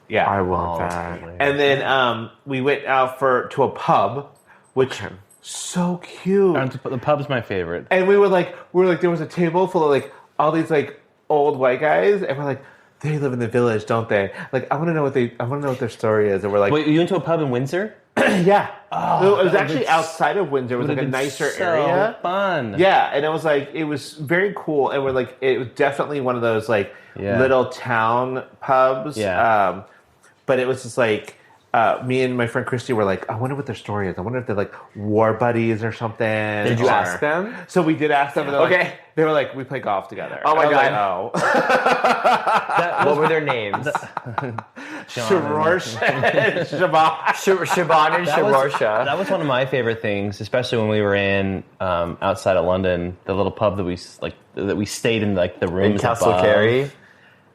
Yeah. I want that. And then we went out to a pub, which so cute. The pub's my favorite. And we were like, there was a table full of like all these like old white guys, and we're like, they live in the village, don't they? Like, I want to know what their story is. And we're like, wait, you went to a pub in Windsor? Yeah. It was actually outside of Windsor. It was like a nicer area. Fun. Yeah, and it was very cool. And we're like, it was definitely one of those like little town pubs. Yeah. But it was just like, me and my friend Christy were like, I wonder what their story is. I wonder if they're like war buddies or something. Did you ask them? So we did ask them. And they were like, we play golf together. Oh my God. Like, What were their names? Sharosh and Shabbat. Shaban and Sharorsha. That was one of my favorite things, especially when we were in outside of London, the little pub that we stayed in, like the rooms In Castle above. Cary.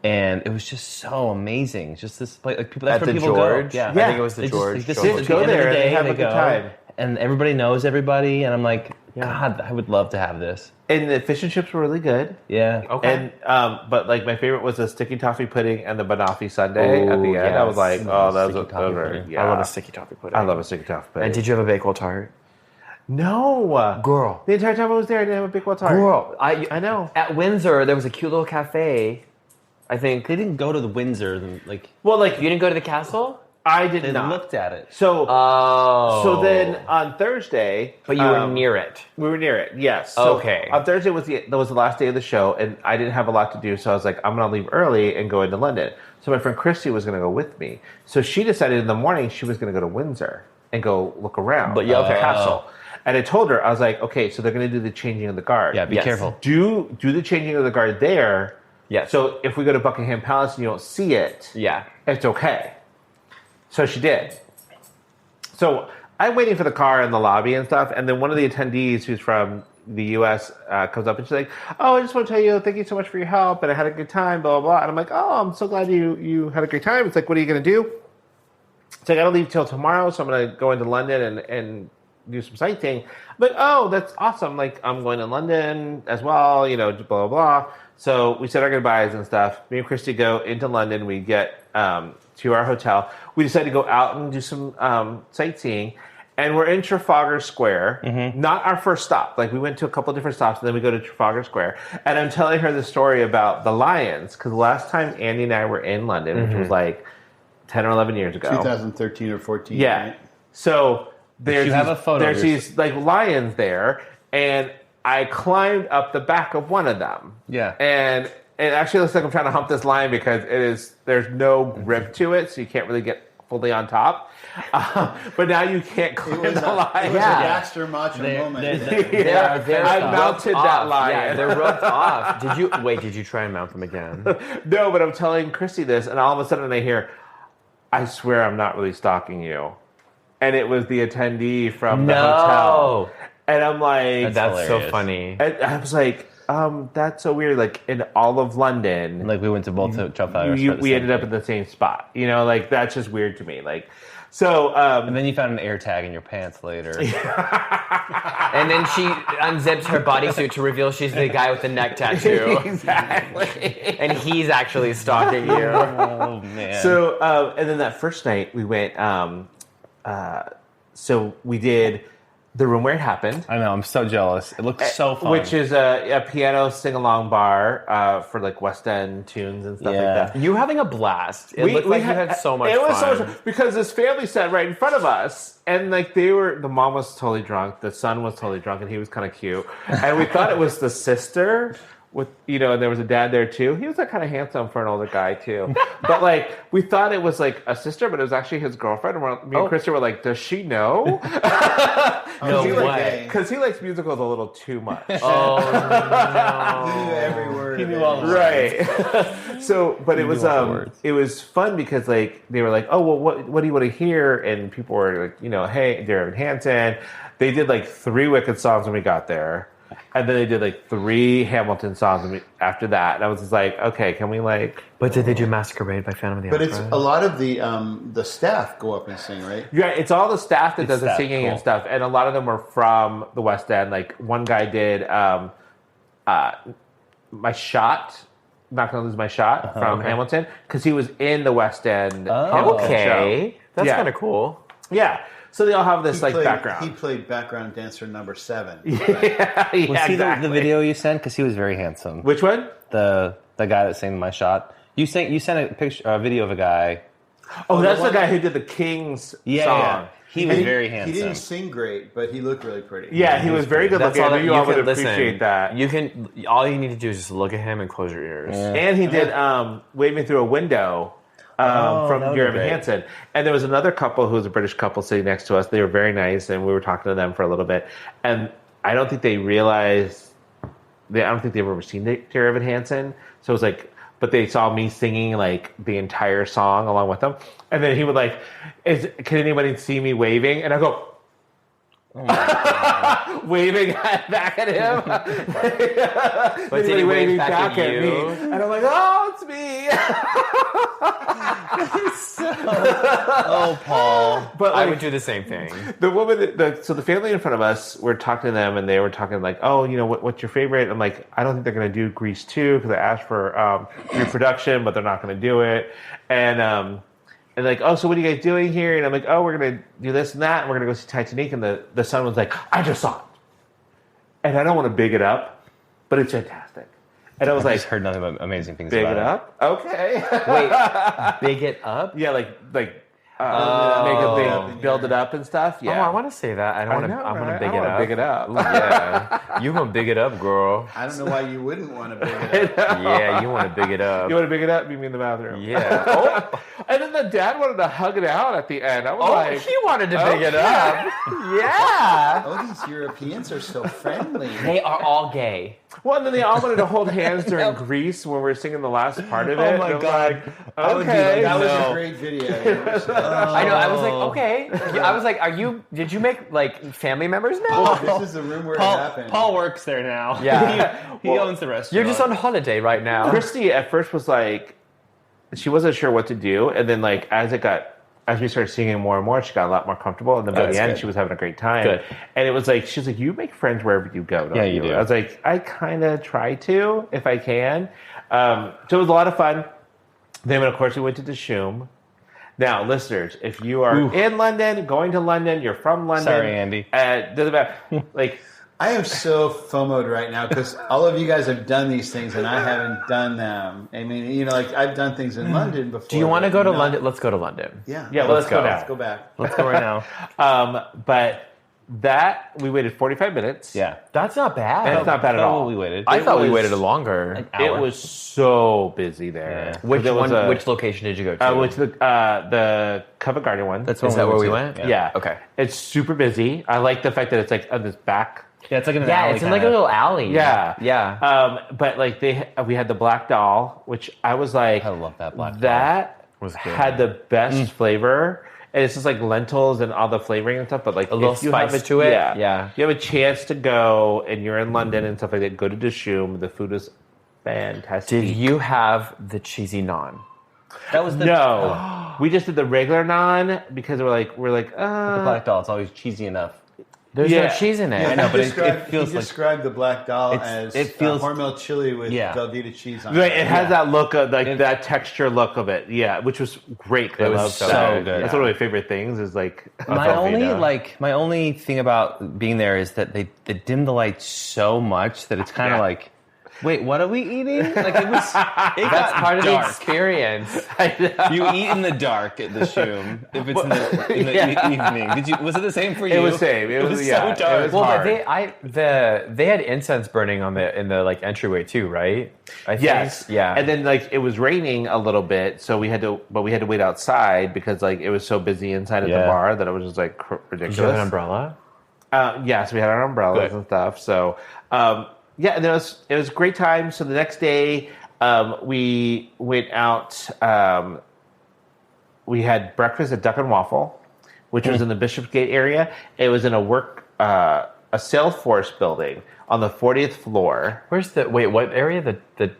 And it was just so amazing. Just this place, like people. That's At where the people George? go. Yeah, I think it was the They George. Just, like, George. this is Go the end of there the and day, have they a good go, time. and everybody knows everybody. And I'm like, God, I would love to have this. And the fish and chips were really good. Yeah. Okay. And but like my favorite was the sticky toffee pudding and the banoffee sundae at the end. I was like, those are I love a sticky toffee pudding. I love a sticky toffee pudding. And did you have a Bakewell tart? No, Girl. The entire time I was there, I didn't have a Bakewell tart. Girl. I know. At Windsor, there was a cute little cafe. I think. They didn't go to the Windsor and like. Well, like You didn't go to the castle? I did They not. looked at it. So Oh. then on Thursday, But you were near it. We were near it, yes. So Okay. On Thursday that was the last day of the show, and I didn't have a lot to do, so I was like, I'm going to leave early and go into London. So my friend Christy was going to go with me. So she decided in the morning she was going to go to Windsor and go look around But yeah, the okay. castle. And I told her, I was like, okay, so they're going to do the changing of the guard. Yeah, be Yes. careful. Do the changing of the guard there. Yes. So if we go to Buckingham Palace and you don't see it, Yeah. it's okay. So she did. So I'm waiting for the car in the lobby and stuff, and then one of the attendees who's from the U.S. Comes up and she's like, "Oh, I just want to tell you, thank you so much for your help, and I had a good time, blah, blah, blah." And I'm like, "Oh, I'm so glad you had a great time." It's like, "What are you going to do?" So I got to leave till tomorrow, so I'm going to go into London and do some sightseeing. But oh, that's awesome! Like I'm going to London as well, blah blah blah. So we said our goodbyes and stuff. Me and Christy go into London. We get to our hotel. We decided to go out and do some sightseeing, and we're in Trafalgar Square. Mm-hmm. Not our first stop. Like we went to a couple different stops, and then we go to Trafalgar Square. And I'm telling her the story about the lions because the last time Andy and I were in London, which was like 10 or 11 years ago, 2013 or 14. yeah. Right? So there's these like lions there, and I climbed up the back of one of them. Yeah. And it actually looks like I'm trying to hump this lion because there's no grip to it, so you can't really get fully on top. But now you can't climb the lion. It was a Baxter Macho moment. I mounted that lion. Yeah, they're roped off. Did you try and mount them again? No, but I'm telling Christy this, and all of a sudden I hear, "I swear I'm not really stalking you." And it was the attendee from the hotel. And I'm like... That's so hilarious. funny. And I was like, that's so weird. Like, in all of London... Like we went to both Trafalgar. we ended up in the same spot. Like, that's just weird to me. Like, so... and then you found an air tag in your pants later. And then she unzips her bodysuit to reveal she's the guy with the neck tattoo. Exactly. And he's actually stalking you. Oh, man. So, and then that first night, we went... so we did the room where it happened. I know. I'm so jealous. It looks so fun. Which is a piano sing-along bar for like West End tunes and stuff like that. You having a blast. It looked like you had so much fun. It was so much because this family sat right in front of us, and like the mom was totally drunk, the son was totally drunk, and he was kind of cute, and we thought it was the sister. With and there was a dad there too. He was like kind of handsome for an older guy too. But like we thought it was like a sister, but it was actually his girlfriend. And me and Kristen were like, "Does she know?" No way. Because he likes musicals a little too much. Oh no! He knew every word. He knew all the Right. So, but it was fun because like they were like, "Oh well, what do you want to hear?" And people were like, "Hey, they're Evan Hansen." They did like 3 Wicked songs when we got there. And then they did like 3 Hamilton songs after that. And I was just like, okay, can we like... But did they do Masquerade by Phantom of the Opera? But it's a lot of the staff go up and sing, right? Yeah, it's all the staff that does the staff, singing cool. and stuff. And a lot of them are from the West End. Like one guy did My Shot, Not Gonna Lose My Shot from Hamilton. Because he was in the West End Hamilton show. That's kind of cool. Yeah. So they all have this background. He played background dancer number 7. yeah, Was he exactly. the video you sent? Because he was very handsome. Which one? The guy that sang My Shot. You sent a video of a guy. Oh, that's the guy who did the King's song. Yeah. He was very He handsome. didn't sing great, but he looked really pretty. Yeah, he was very good looking. I knew you all would listen, appreciate that. All you need to do is just look at him and close your ears. Yeah. And he did Wave Me Through a Window from that would Evan be great. Hansen. And there was another couple who was a British couple sitting next to us. They were very nice, and we were talking to them for a little bit. And I don't think they realized... I don't think they've ever seen Dear Evan Hansen. So it was like... But they saw me singing like the entire song along with them. And then he would like, can anybody see me waving? And I go... waving back at him. But did he wave back at me? you? And I'm like, oh, it's me. Oh, Paul. But I like, would do the same thing. the woman, so the family in front of us, we're talking to them, and they were talking like, oh, what's your favorite? I'm like, I don't think they're going to do Grease 2 because I asked for reproduction, but they're not going to do it. And like, oh, so what are you guys doing here? And I'm like, oh, we're going to do this and that, and we're going to go see Titanic. And the son was like, I just saw it. And I don't want to big it up, but it's fantastic. And I was I like, just heard nothing but amazing things big about it up? Okay. Wait, big it up? Yeah, like make Oh. it big, build it up and stuff. Yeah. Oh, I want to say that. I want to big it up. Big it up. Ooh, yeah, you gonna big it up, girl. I don't know why you wouldn't want to big it up. Yeah, you want to big it up. You want to big it up? Meet me in the bathroom. Yeah. Oh, And then the dad wanted to hug it out at the end. I was like, he wanted to big it okay. up. Yeah. Oh, these Europeans are so friendly. They are all gay. well, and then they all wanted to hold hands during Grease when we were singing the last part of it. Oh my And I was God. like, I would be okay. like, that was No. a great video. I know. I was like, okay. I was like, did you make like family members now? Oh, this is the room where it happened. Paul works there now. Yeah. he owns the restaurant. You're just on holiday right now. Christy at first was like, she wasn't sure what to do, and then like as we started singing more and more, she got a lot more comfortable. And then by That's the end, good. she was having a great time. Good. And it was like, she's like, you make friends wherever you go, don't Yeah, you do. I was like, I kind of try to if I can. So it was a lot of fun. Then, of course, we went to Dishoom. Now, listeners, if you are in London, going to London, you're from London. Sorry, Andy. Doesn't matter. Like, I am so FOMO'd right now because all of you guys have done these things and I haven't done them. I mean, like I've done things in London before. Do you want to go to not- London? Let's go to London. Yeah. yeah, let's go now. Let's go back. Let's go right now. But that, we waited 45 minutes. Yeah. That's not bad. And it's not bad at all. We waited. I thought we was- waited longer. It was so busy there. Yeah. Which There was one? a- Which location did you go to? Went to the Covent Garden one. That's Is that where we to. went? yeah. Okay. It's super busy. I like the fact that it's like on this back. Yeah, it's like in an Yeah, alley it's in like a kinda. little alley. Yeah. Yeah. But like we had the Black Doll, which I was like, I love that Black Doll. That Was good. had the best flavor. And it's just like lentils and all the flavoring and stuff. But like A little if you have spice to it? yeah, Yeah. If you have a chance to go and you're in London and stuff like that, go to Dishoom. The food is fantastic. Did you have the cheesy naan? That was the No, we just did the regular naan because we're like, the Black Doll. It's always cheesy enough. There's no cheese in it. Yeah, I know, but it feels he like described the black doll as it feels Hormel chili with Velveeta cheese on Right, it. it has that look of that texture look of it, which was great. It was so good. That's one of my favorite things. Is like my only thing about being there is that they dim the lights so much that it's kind of like, wait, what are we eating? Like that's part of the experience. You eat in the dark at the Shoom if it's in the evening. Was it the same for you? It was same. It was so dark. It was hard. But they had incense burning in the like entryway too, right? I think. Yes. Yeah. And then like it was raining a little bit, so we had to wait outside because like it was so busy inside of the bar that it was just like ridiculous. Did you have an umbrella? Yes, we had our umbrellas and stuff. So. And it was a great time. So the next day, we went out. We had breakfast at Duck and Waffle, which was in the Bishopsgate area. It was in a Salesforce building on the 40th floor. Where's what area? The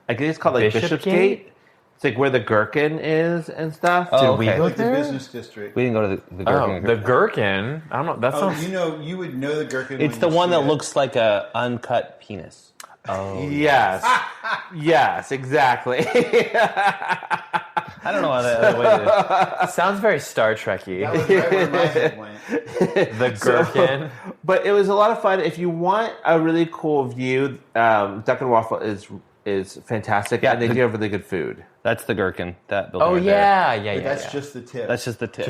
I guess it's called like Bishopsgate. It's like where the Gherkin is and stuff. Oh, Did we go Like the there? business district. We didn't go to the Gherkin. The Gherkin. I don't know. That sounds. You would know the Gherkin. It's the one that looks like a uncut penis. Oh. Yes. Yes, exactly. I don't know how that other way Sounds very Star Trekky. That was right where my head went. The Gherkin. But it was a lot of fun. If you want a really cool view, Duck and Waffle is fantastic, and they do have really good food. That's the Gherkin. That building. Oh right yeah, there. yeah. That's just the tip. That's just the tip.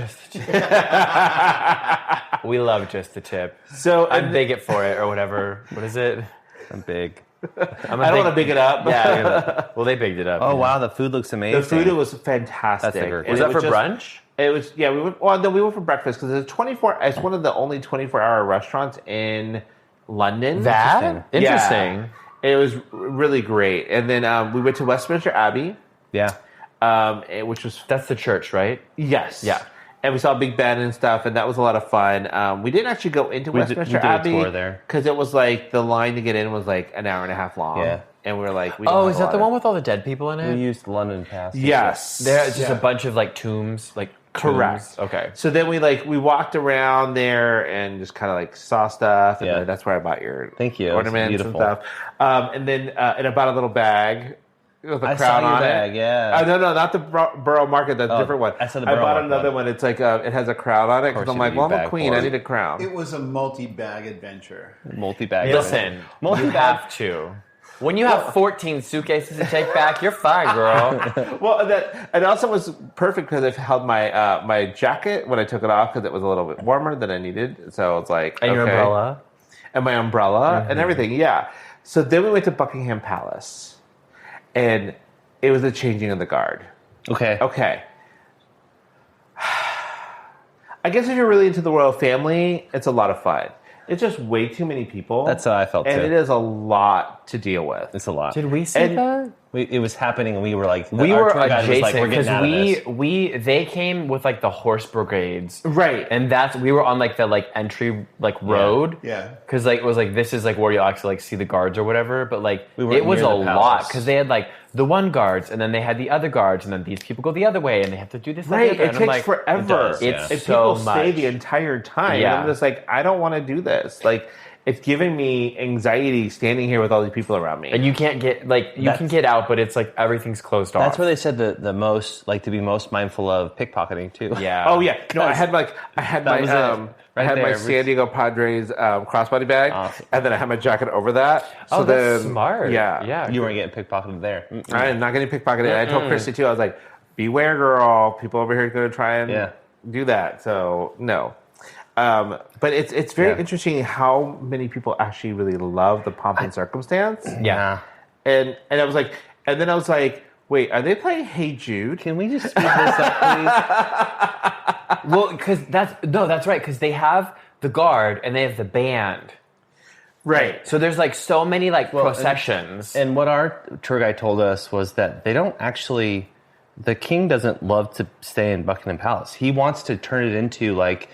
We love just the tip. So I'm big it for it or whatever. What is it? I'm big. I don't want to big it up. Yeah. Well, they bigged it up. Oh wow, the food looks amazing. The food was fantastic. That's the Gherkin. Was that for brunch? It was. Yeah, we went. Well, no, we went for breakfast because it's 24. It's one of the only 24-hour restaurants in London. That interesting. Yeah. It was really great. And then we went to Westminster Abbey. Yeah. Which was That's the church, right? yes. Yeah. And we saw Big Ben and stuff, and that was a lot of fun. We didn't actually go into Westminster Abbey a tour there because it was like the line to get in was like an hour and a half long. Yeah. And we were like, Is that the one with all the dead people in it? We used London Pass. Yes. There's just a bunch of like tombs, like Correct. tombs. Okay. So then we walked around there and just kind of like saw stuff, and Yeah. then that's where I bought your Thank you. ornaments and Beautiful. stuff. And then and I bought a little bag with a I crown saw your on bag, it. yeah. No, not the Borough Market, the different one. I saw the I Borough bought Market another one. one. It's like it has a crown on it because course I'm you like, need well, I'm a bag queen. for I it. need a crown. It was a multi-bag adventure. Multi-bag. Listen, you have to. When you have 14 suitcases to take back, you're fine, girl. Well, and also was perfect because it held my my jacket when I took it off because it was a little bit warmer than I needed. So it's like And your okay. umbrella. And my umbrella and everything. Yeah. So then we went to Buckingham Palace, and it was the changing of the guard. Okay. Okay. I guess if you're really into the royal family, it's a lot of fun. It's just way too many people. That's how I felt and too. it is a lot to deal with. It's a lot. Did we see And- that? It was happening, and we were like, We our were tour guide was like, adjacent we're getting out of this. because they came with like the horse brigades, Right. and we were on like the like entry like road, Yeah. because like it was like this is like where you actually like see the guards or whatever, but like We weren't it was near a the lot palace. because they had like the one guards and then they had the other guards and then these people go the other way and they have to do this that, Right. the other. It And I'm takes like, forever. It does, It's and so people stay much. the entire time. Yeah. And I'm just like, I don't want to do this. Like, it's giving me anxiety standing here with all these people around me. And you can't get like you can get out, but it's like everything's closed off. That's where they said the most, like, to be most mindful of pickpocketing too. Yeah. Oh yeah, no, I had my was it. I Right had my there. San Diego Padres crossbody bag, Awesome. and then I had my jacket over that. So Oh, that's then, smart. Yeah, Yeah. You weren't getting pickpocketed there. Mm-mm. I am not getting pickpocketed. And I told Christy too. I was like, "Beware, girl. People over here are going to try and Yeah. do that." So no. But it's very Yeah. interesting how many people actually really love the pomp and circumstance. Yeah. And I was like, and then I was like, wait, are they playing Hey Jude? Can we just speed this up, please? Well, because that's right. Because they have the guard and they have the band. Right. So there's like so many like processions. And what our tour guide told us was that they don't actually, the king doesn't love to stay in Buckingham Palace. He wants to turn it into like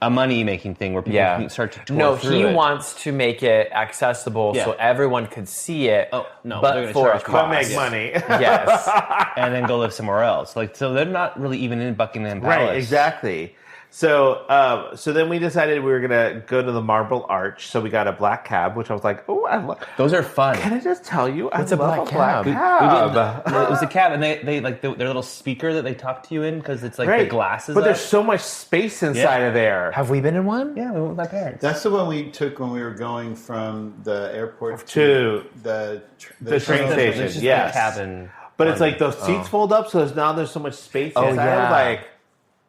a money-making thing where people can start to tour through he it. wants to make it accessible so everyone could see it. Oh, no, they're but gonna for a charge But cost. make money. Yes. and then go live somewhere else. Like, so they're not really even in Buckingham Palace. Right, exactly. So then we decided we were gonna go to the Marble Arch. So we got a black cab, which I was like, oh, I love. Those are fun. Can I just tell you, What's I a love black a black cab? cab. It was a cab, and they like their little speaker that they talk to you in because it's like the glasses. But there's so much space inside of there. Have we been in one? Yeah, we went with my parents. That's the one we took when we were going from the airport To the the train station. It's just Yes. the cabin. But it's like those seats fold up, so there's so much space inside. yeah. I was like,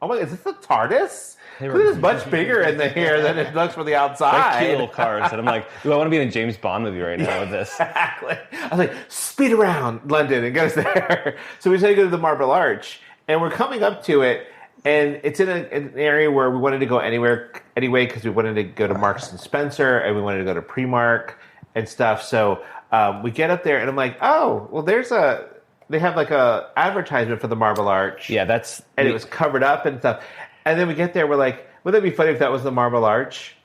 oh my, is this the TARDIS? This is much bigger in the here than it looks from the outside. Like cute little cars, and I'm like, do I want to be in a James Bond movie right now with this? Exactly. I was like, speed around London and get us there. So we decided to go to the Marble Arch, and we're coming up to it, and it's in an area where we wanted to go anyway because we wanted to go to Marks and Spencer, and we wanted to go to Primark and stuff. So we get up there, and I'm like, oh, well, they have like a advertisement for the Marble Arch. Yeah, it was covered up and stuff. And then we get there, we're like, wouldn't it be funny if that was the Marble Arch?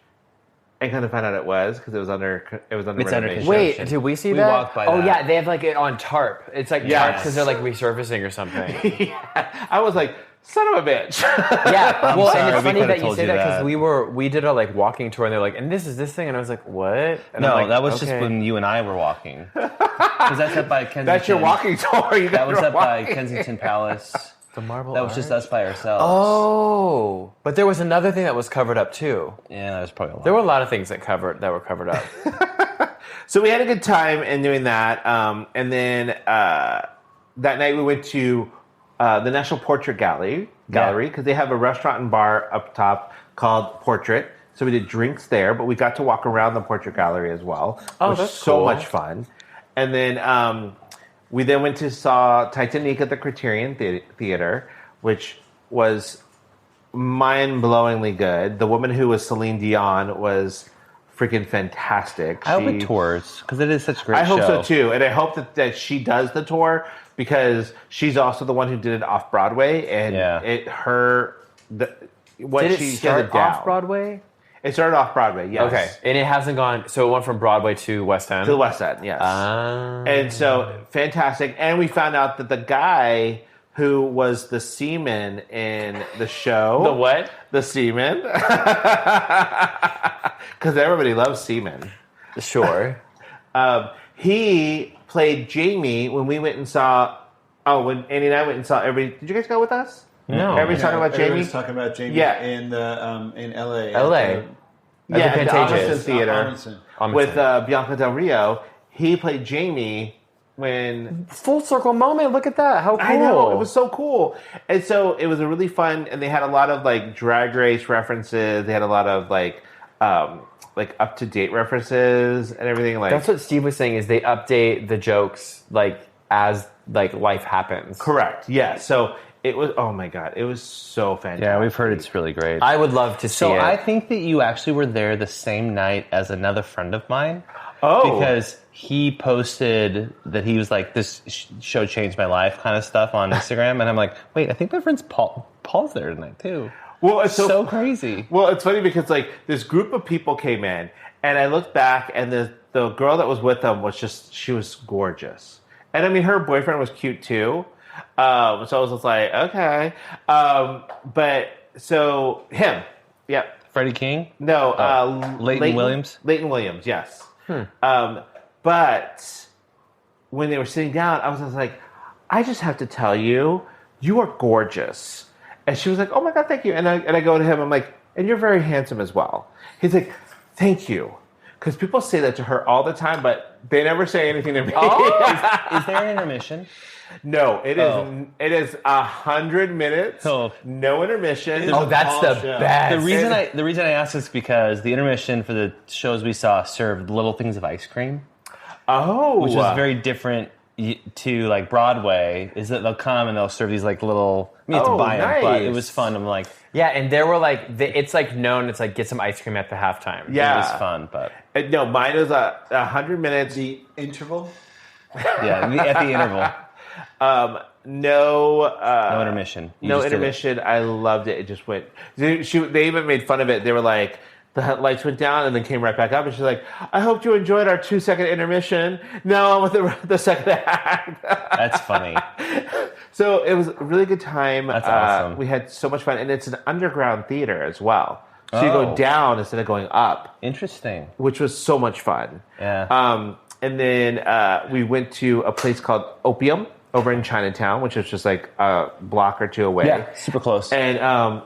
And kind of found out it was because it was under renovation. Wait, did we see We that? walked by oh that. yeah, they have like it on tarp. It's like tarp because they're like resurfacing or something. Yeah. I was like, son of a bitch. Yeah, well, sorry, and it's we funny could've that you told say you that that. because we did a like walking tour and they're like, and this is this thing, and I was like, what? And No, I'm like, that was just okay. when you and I were walking. Because that's up by Kensington. That's your walking tour. You That was guys up were by walking. Kensington Palace. the Marble. That was just us by ourselves. Oh, but there was another thing that was covered up too. Yeah, that was probably a lot. There were a lot of things that were covered up. So we had a good time in doing that. And then that night we went to the National Portrait Gallery because they have a restaurant and bar up top called Portrait. So we did drinks there, but we got to walk around the Portrait Gallery as well. Oh, which was that's so cool. much fun. And then we then went to saw Titanic at the Criterion Theater, which was mind-blowingly good. The woman who was Celine Dion was freaking fantastic. I hope it tours because it is such a great I show. hope so too, and I hope that she does the tour because she's also the one who did it off Broadway, and Did it she start down. off Broadway? It started off Broadway, yes. Okay, and it hasn't gone. So it went from Broadway to West End. To the West End, yes. And so fantastic, and we found out that the guy who was the seaman in the show, The what? The seaman, because everybody loves seamen. Sure. He played Jamie when we went and saw. Oh, when Andy and I went and saw everybody. Did you guys go with us? No. Everybody's talking about Jamie. Everyone's talking about Jamie Yeah. in the in LA. LA. Yeah, the at the Pantages. Austin Theater Austin. with Bianca Del Rio. He played Jamie when. Full circle moment. Look at that. How cool. I know, it was so cool. And so it was a really fun, and they had a lot of like Drag Race references. They had a lot of like up to date references and everything. Like That's what Steve was saying. Is they update the jokes like as like life happens. correct. Yeah. So it was. Oh my god, it was so fantastic. Yeah, we've heard it's really great. I would love to see So it. I think that you actually were there the same night as another friend of mine. Oh, Because he posted that he was like, this show changed my life kind of stuff on Instagram. And I'm like, wait, I think my friend's Paul's there tonight too. well, it's So crazy. Well, it's funny because like this group of people came in, and I looked back, and the girl that was with them she was gorgeous, and I mean her boyfriend was cute too. So I was just like, okay, but so him, yeah, Freddie King? no, Leighton Williams? Leighton Williams, yes. But when they were sitting down, I was just like, I just have to tell you, you are gorgeous. And she was like, oh my God, thank you. And I go to him, I'm like, and you're very handsome as well. He's like, thank you. Because people say that to her all the time, but they never say anything to me. Is there an intermission? No, it is. Oh. It is 100 minutes. Oh. No intermission. Oh, that's the show. best. The reason I asked is because the intermission for the shows we saw served little things of ice cream, Oh, which was very different to like Broadway. Is that they'll come and they'll serve these like little. You have to buy them, but it nice. was fun. I'm like, Yeah, and there were like it's like known. It's like get some ice cream at the halftime. Yeah. it was fun, but No, mine was 100 minutes. The interval. yeah, at the interval, No intermission. You No just did it. intermission. I loved it. It just went. They even made fun of it. They were like, the lights went down and then came right back up. And she's like, I hope you enjoyed our 2-second intermission. Now on with the second act. That's funny. So it was a really good time. That's awesome. We had so much fun, and it's an underground theater as well. So you go down instead of going up. Interesting. Which was so much fun. Yeah. And then we went to a place called Opium over in Chinatown, which is just like a block or two away. Yeah, super close. And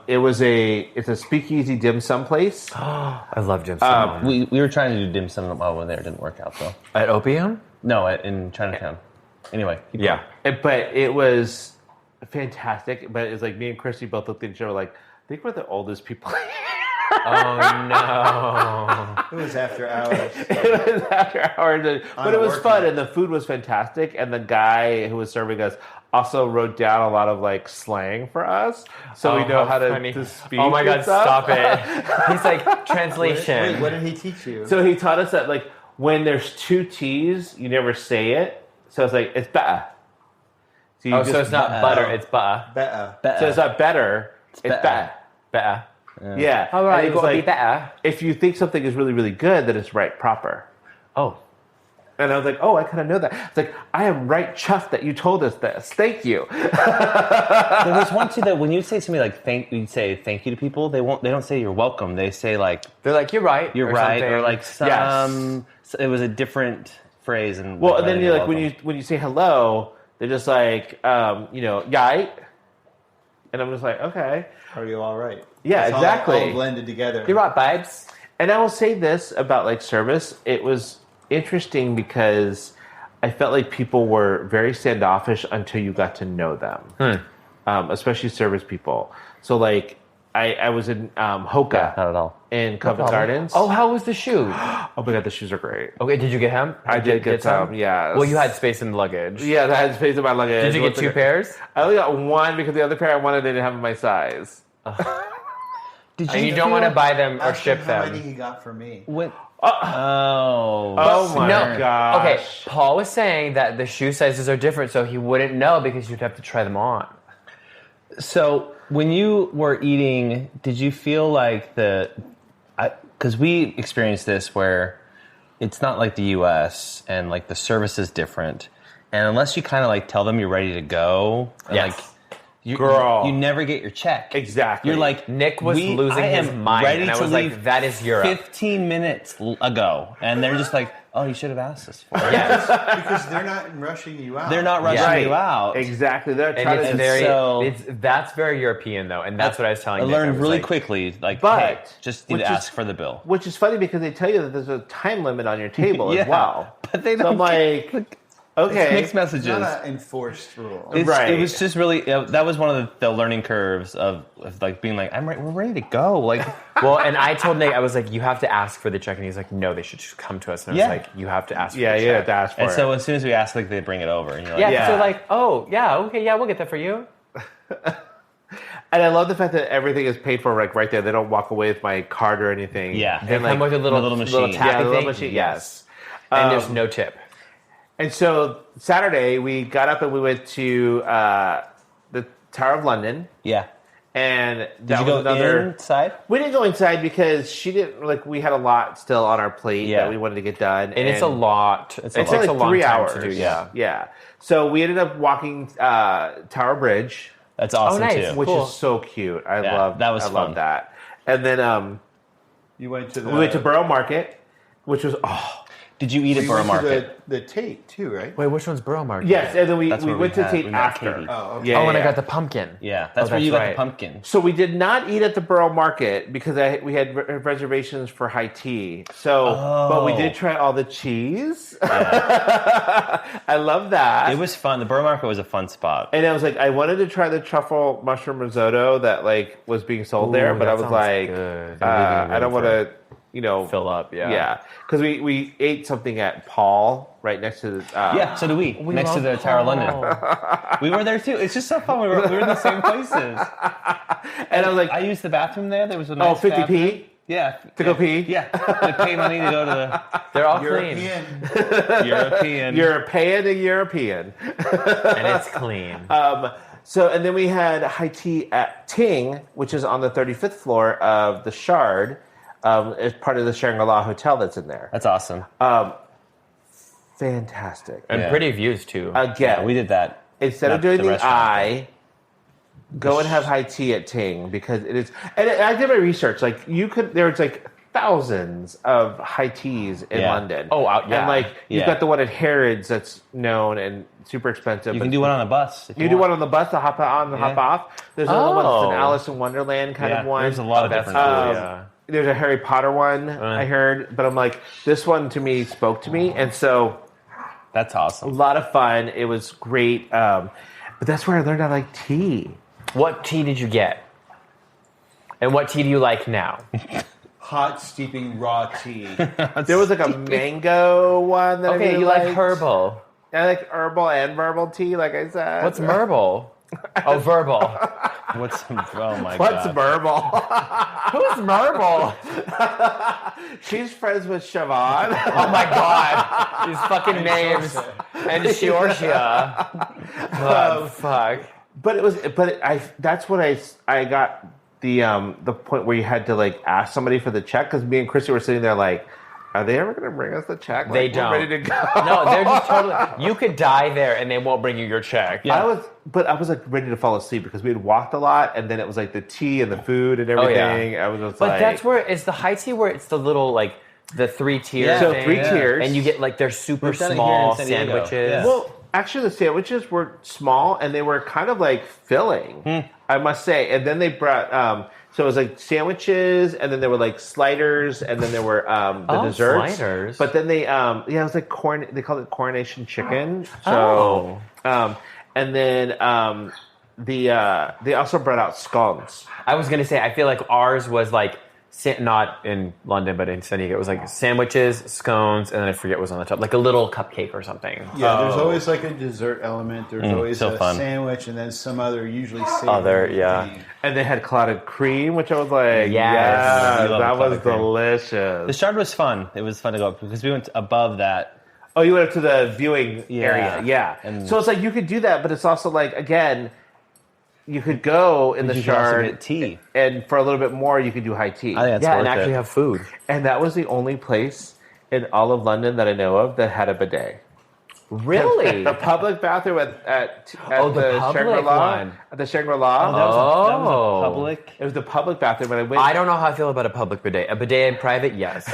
it's a speakeasy dim sum place. I love dim sum. We were trying to do dim sum while we were there. It didn't work out though. At Opium? No, in Chinatown. Anyway. Yeah. But it was fantastic. But it's like me and Christy both looked at each other like, I think we're the oldest people here. Oh no! It was after hours. It was after hours, but it was fun, and the food was fantastic. And the guy who was serving us also wrote down a lot of like slang for us, so we know how to speak. Oh my god! Stop it! He's like translation. Wait, what did he teach you? So he taught us that like when there's two T's, you never say it. So it's like it's better. So so it's not butter; it's better. So it's not better; it's better. Better. Yeah. All right, you've got to be better. If you think something is really, really good, then it's right proper. Oh. And I was like, oh, I kind of know that. It's like, I am right chuffed that you told us this. Thank you. There was one too that when you say something like you say thank you to people, they don't say you're welcome. They say like they're like you're right, or like some. Yes. It was a different phrase. And well, and then you're like when you say hello, they're just like yite, and I'm just like, okay, are you all right? Yeah, it's exactly. all blended together. You're right, babes. And I will say this about like service. It was interesting because I felt like people were very standoffish until you got to know them, especially service people. So like I was in Hoka, not at all, in Covent Gardens. Oh, how was the shoes? Oh my god, the shoes are great. Okay, did you get him? I did get some. Yeah. Well, you had space in the luggage. Yeah, I had space in my luggage. Did you get two pairs? I only got one because the other pair I wanted they didn't have my size. And you don't want to buy them or ship them. How many he got for me? Oh my gosh. Okay, Paul was saying that the shoe sizes are different, so he wouldn't know because you'd have to try them on. So when you were eating, did you feel like because we experienced this where it's not like the U.S. and like the service is different, and unless you kind of like tell them you're ready to go, yes. like. You never get your check. Exactly. You're like, Nick was losing his mind, and I was like, that is Europe. 15 minutes ago. And they're just like, oh, you should have asked us for it. Yes. Because they're not rushing you out. They're not rushing you out. Exactly. They're trying to that's very European, though, and that's what I was telling you. I learned really quickly, like, hey, just need to ask for the bill. Which is funny because they tell you that there's a time limit on your table as well. But they don't. So I'm like... Okay. It's mixed messages. It's not an enforced rule. Right. It was just really, that was one of the learning curves of like being like, we're ready to go. Like, well, and I told Nick, I was like, you have to ask for the check. And he's like, no, they should just come to us. And I was like, you have to ask for the check. Yeah, you have to ask for it. And so as soon as we ask, like, they bring it over. And you're like, so like, oh, yeah, okay, yeah, we'll get that for you. And I love the fact that everything is paid for like right there. They don't walk away with my card or anything. Yeah. They come with a little machine. Yeah, the little machine, yes. And there's no tip. And so Saturday we got up and we went to the Tower of London. Yeah. And did you go inside? We didn't go inside because she didn't like. We had a lot still on our plate that we wanted to get done, and it's a lot. It takes like a long 3 time hours to do. Yeah. So we ended up walking Tower Bridge. That's awesome too, which is so cute. I love that. I love that. And then you went to we went to Borough Market, which was Did you eat at Borough Market? The Tate too, right? Wait, which one's Borough Market? Yes, and then we went to Tate after. Oh, okay. Yeah, and I got the pumpkin. Yeah, that's where you got the pumpkin. So we did not eat at the Borough Market because we had reservations for high tea. So, but we did try all the cheese. Yeah. I love that. It was fun. The Borough Market was a fun spot. And I was like, I wanted to try the truffle mushroom risotto that like was being sold there, but I was like, I don't want to. Fill up, yeah. Because we ate something at Paul right next to the so do we next to the Tower of London. We were there too. It's just so fun. We were in the same places. And I was like, I used the bathroom there. There was a nice 50p. Bathroom. Yeah, to go pee. Yeah, to pay money to go to the. They're all European. clean. European, and it's clean. So and then we had high tea at Ting, which is on the 35th floor of the Shard. As part of the Shangri-La Hotel that's in there. That's awesome. Fantastic. And pretty views, too. Again. We did that. instead of Not doing the the restaurant. I, go and have high tea at Ting because it is. And I did my research. Like there's like thousands of high teas in London. Oh, yeah. And like you've Yeah. got the one at Harrods that's known and super expensive. You but can do one on a bus. If You do want. one on the bus to hop on and hop Yeah. off. There's another one that's an Oh. Alice in Wonderland kind of one. There's a lot of that's different. cool, foods. yeah. There's a Harry Potter one I heard, but I'm like, this one to me spoke to me, and so That's a awesome. lot of fun. It was great, but that's where I learned I like tea. What tea did you get? And what tea do you like now? Hot steeping raw tea. There was like a mango one that I Okay, really you like liked. herbal. I like herbal and verbal tea, like I said. What's Merble? Oh, verbal. What's oh my What's god? verbal? Who's Merble? She's friends with Siobhan. Oh my god. These fucking names. And Georgia. God, fuck. That's when I got the point where you had to like ask somebody for the check because me and Chrissy were sitting there like, are they ever going to bring us the check? Like, They we're don't. ready to go. No, they're just totally. You could die there and they won't bring you your check. I was like ready to fall asleep because we had walked a lot, and then it was like the tea and the food and everything. I was just But like, that's where it's the high tea where it's the little like the 3 tiers. Yeah. so thing. 3 tiers, And you get like their super We've done it here small in San Diego. sandwiches. Yeah. Well, actually, the sandwiches were small and they were kind of like filling, I must say. And then they brought, so it was like sandwiches, and then there were like sliders, and then there were the desserts. Sliders. But then they, it was like they called it coronation chicken. So, and then they also brought out scones. I was gonna say I feel like ours was like not in London but in San Diego. It was like sandwiches, scones, and then I forget what was on the top, like a little cupcake or something. Yeah, there's always like a dessert element. There's always so a fun. sandwich, and then some other usually savory thing. And they had clotted cream, which I was like, Yes. yeah, I love that was clotted cream. delicious. The Shard was fun. It was fun to go up because we went above that. Oh, you went up to the viewing area. Yeah. And- So it's like you could do that, but it's also like, again, you could go in the You could also Shard, get tea. and for a little bit more, you could do high tea. I think that's Yeah, worth and actually it. have food. And that was the only place in all of London that I know of that had a bidet. Really? The public bathroom at the the public Shangri-La. one. At the Shangri-La. That was Oh. a public. It was the public bathroom, and I went. I don't know how I feel about a public bidet. A bidet in private, yes.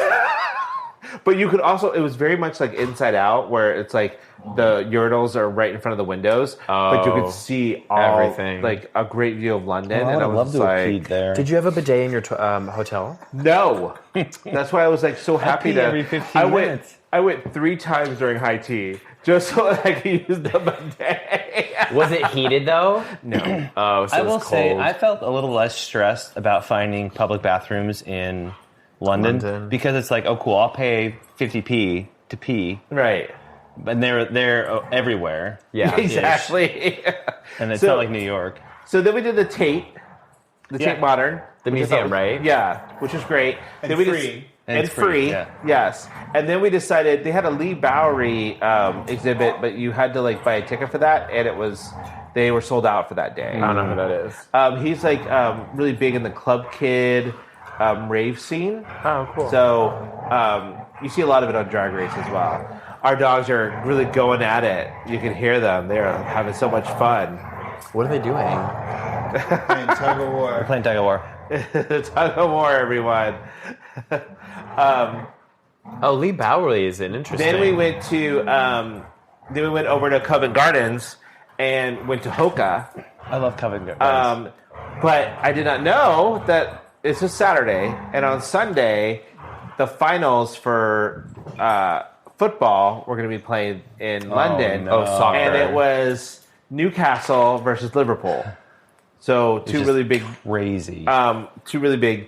But you could also, it was very much like Inside Out, where it's like the urinals are right in front of the windows, but you could see all, everything. like a great view of London. I and I would was love to just have like, peed there. Did you have a bidet in your hotel? no. That's why I was like so happy pee to. every 15 minutes. I went 3 times during high tea just so I could use the bidet. Was it heated though? No. Oh, so I it was will say cold. I felt a little less stressed about finding public bathrooms in London. Because it's like, oh cool, I'll pay 50p to pee, Right. and they're everywhere. Yeah. Exactly. And it's So- not like New York. So then we did the Tate Modern. The which I thought museum, right? Yeah, which was great. And Then we free. And it's free, free, yeah. yes. And then we decided they had a Lee Bowery exhibit, but you had to like buy a ticket for that, and they were sold out for that day. I don't know who that is. He's like really big in the club kid rave scene. Oh, cool. So you see a lot of it on Drag Race as well. Our dogs are really going at it. You can hear them. They're having so much fun. What are they doing? And tug of war. Playing tug of war. Tug of war, everyone. Oh, Lee Bowery is an interesting. Then we went over to Covent Gardens and went to Hoka. I love Covent Garden. But I did not know that it's a Saturday, and on Sunday, the finals for football were going to be played in London. no. Oh, soccer. And it was Newcastle versus Liverpool. So two really big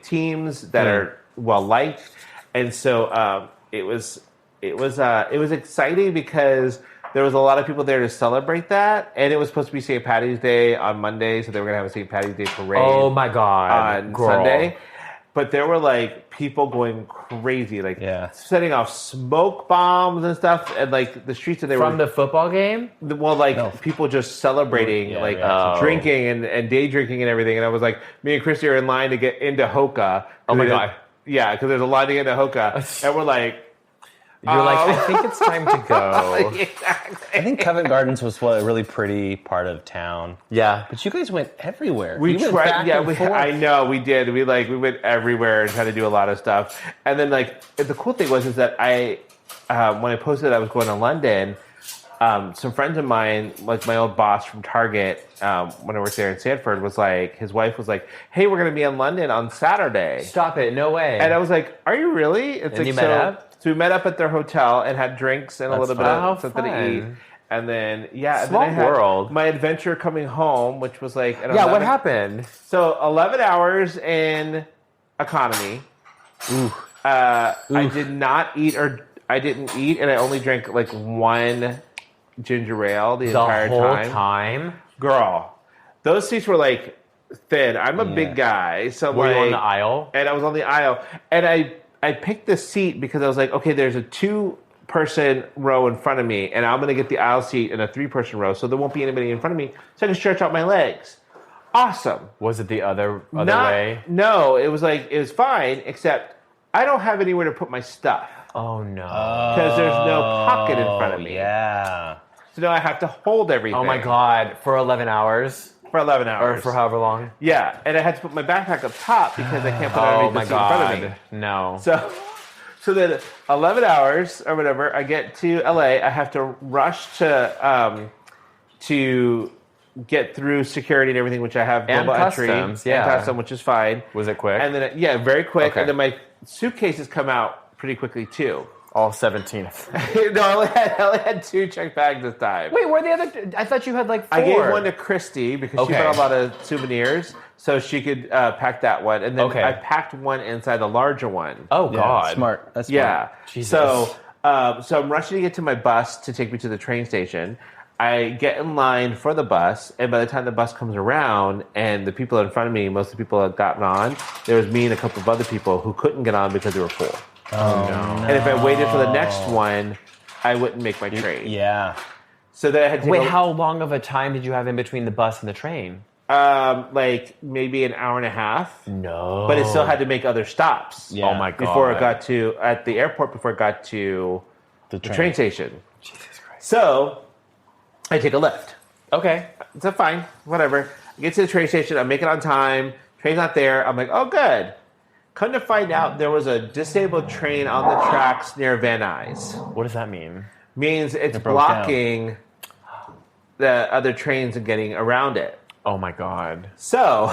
teams that are well liked, and so it was exciting because there was a lot of people there to celebrate that, and it was supposed to be St. Patty's Day on Monday, so they were gonna have a St. Patty's Day parade. Oh my god. On Girl. Sunday. But there were like people going crazy, like setting off smoke bombs and stuff, and like the streets that they From were the football game? people just celebrating, drinking and day drinking and everything. And I was like, me and Christy are in line to get into Hoka. Oh my God. Yeah, because there's a line to get into Hoka, and we're like, You're like, I think it's time to go. Exactly. I think Covent Gardens was a really pretty part of town. Yeah. But you guys went everywhere. We You went tried, back and forth. I know we did. We went everywhere and tried to do a lot of stuff. And then the cool thing was that I, when I posted that I was going to London, some friends of mine, like my old boss from Target, when I worked there in Sanford, was like, his wife was like, "Hey, we're going to be in London on Saturday." Stop it! No way. And I was like, "Are you really?" It's And like, you met up? So we met up at their hotel and had drinks and a little bit of something fun. to eat. And then, and Small then I had world. my adventure coming home, which was like... What happened? So 11 hours in economy. I did not eat, I didn't eat, and I only drank like one ginger ale the entire whole time? Girl, those seats were like thin. I'm a big guy, so were you on the aisle? And I was on the aisle, and I picked this seat because I was like, okay, there's a 2-person row in front of me, and I'm going to get the aisle seat in a 3-person row, so there won't be anybody in front of me, so I can stretch out my legs. Awesome. Was it the other way? No, it was fine, except I don't have anywhere to put my stuff. Oh no! Because there's no pocket in front of me. Yeah. So now I have to hold everything. Oh my god! For 11 hours? For 11 hours. Or for however long? Yeah, and I had to put my backpack up top because I can't put it underneath the seat in front of me. No. So then 11 hours or whatever, I get to LA. I have to rush to get through security and everything, which I have And global entry. customs, And custom, which is fine. Was it quick? And then, very quick. Okay. And then my suitcases come out pretty quickly, too. All 17 of them. No, I only had 2 checked bags this time. Wait, where the other... I thought you had like 4. I gave one to Christy because she bought a lot of souvenirs, so she could pack that one. And then I packed one inside the larger one. Oh, God. Smart. That's smart. Yeah. Jesus. So I'm rushing to get to my bus to take me to the train station. I get in line for the bus, and by the time the bus comes around and the people in front of me, most of the people had gotten on, there was me and a couple of other people who couldn't get on because they were full. Oh, no. And if I waited for the next one, I wouldn't make my train. Yeah. So then I had to Wait, how long of a time did you have in between the bus and the train? like maybe an hour and a half. No. But it still had to make other stops. Yeah. Oh my god. Before it got to at the airport before it got to the train station. Jesus Christ. So I take a lift. Okay. So fine, whatever. I get to the train station, I make it on time, train's not there, I'm like, oh good. Come to find out there was a disabled train on the tracks near Van Nuys. What does that mean? Means it's broke blocking the other trains and getting around it. Oh my god. So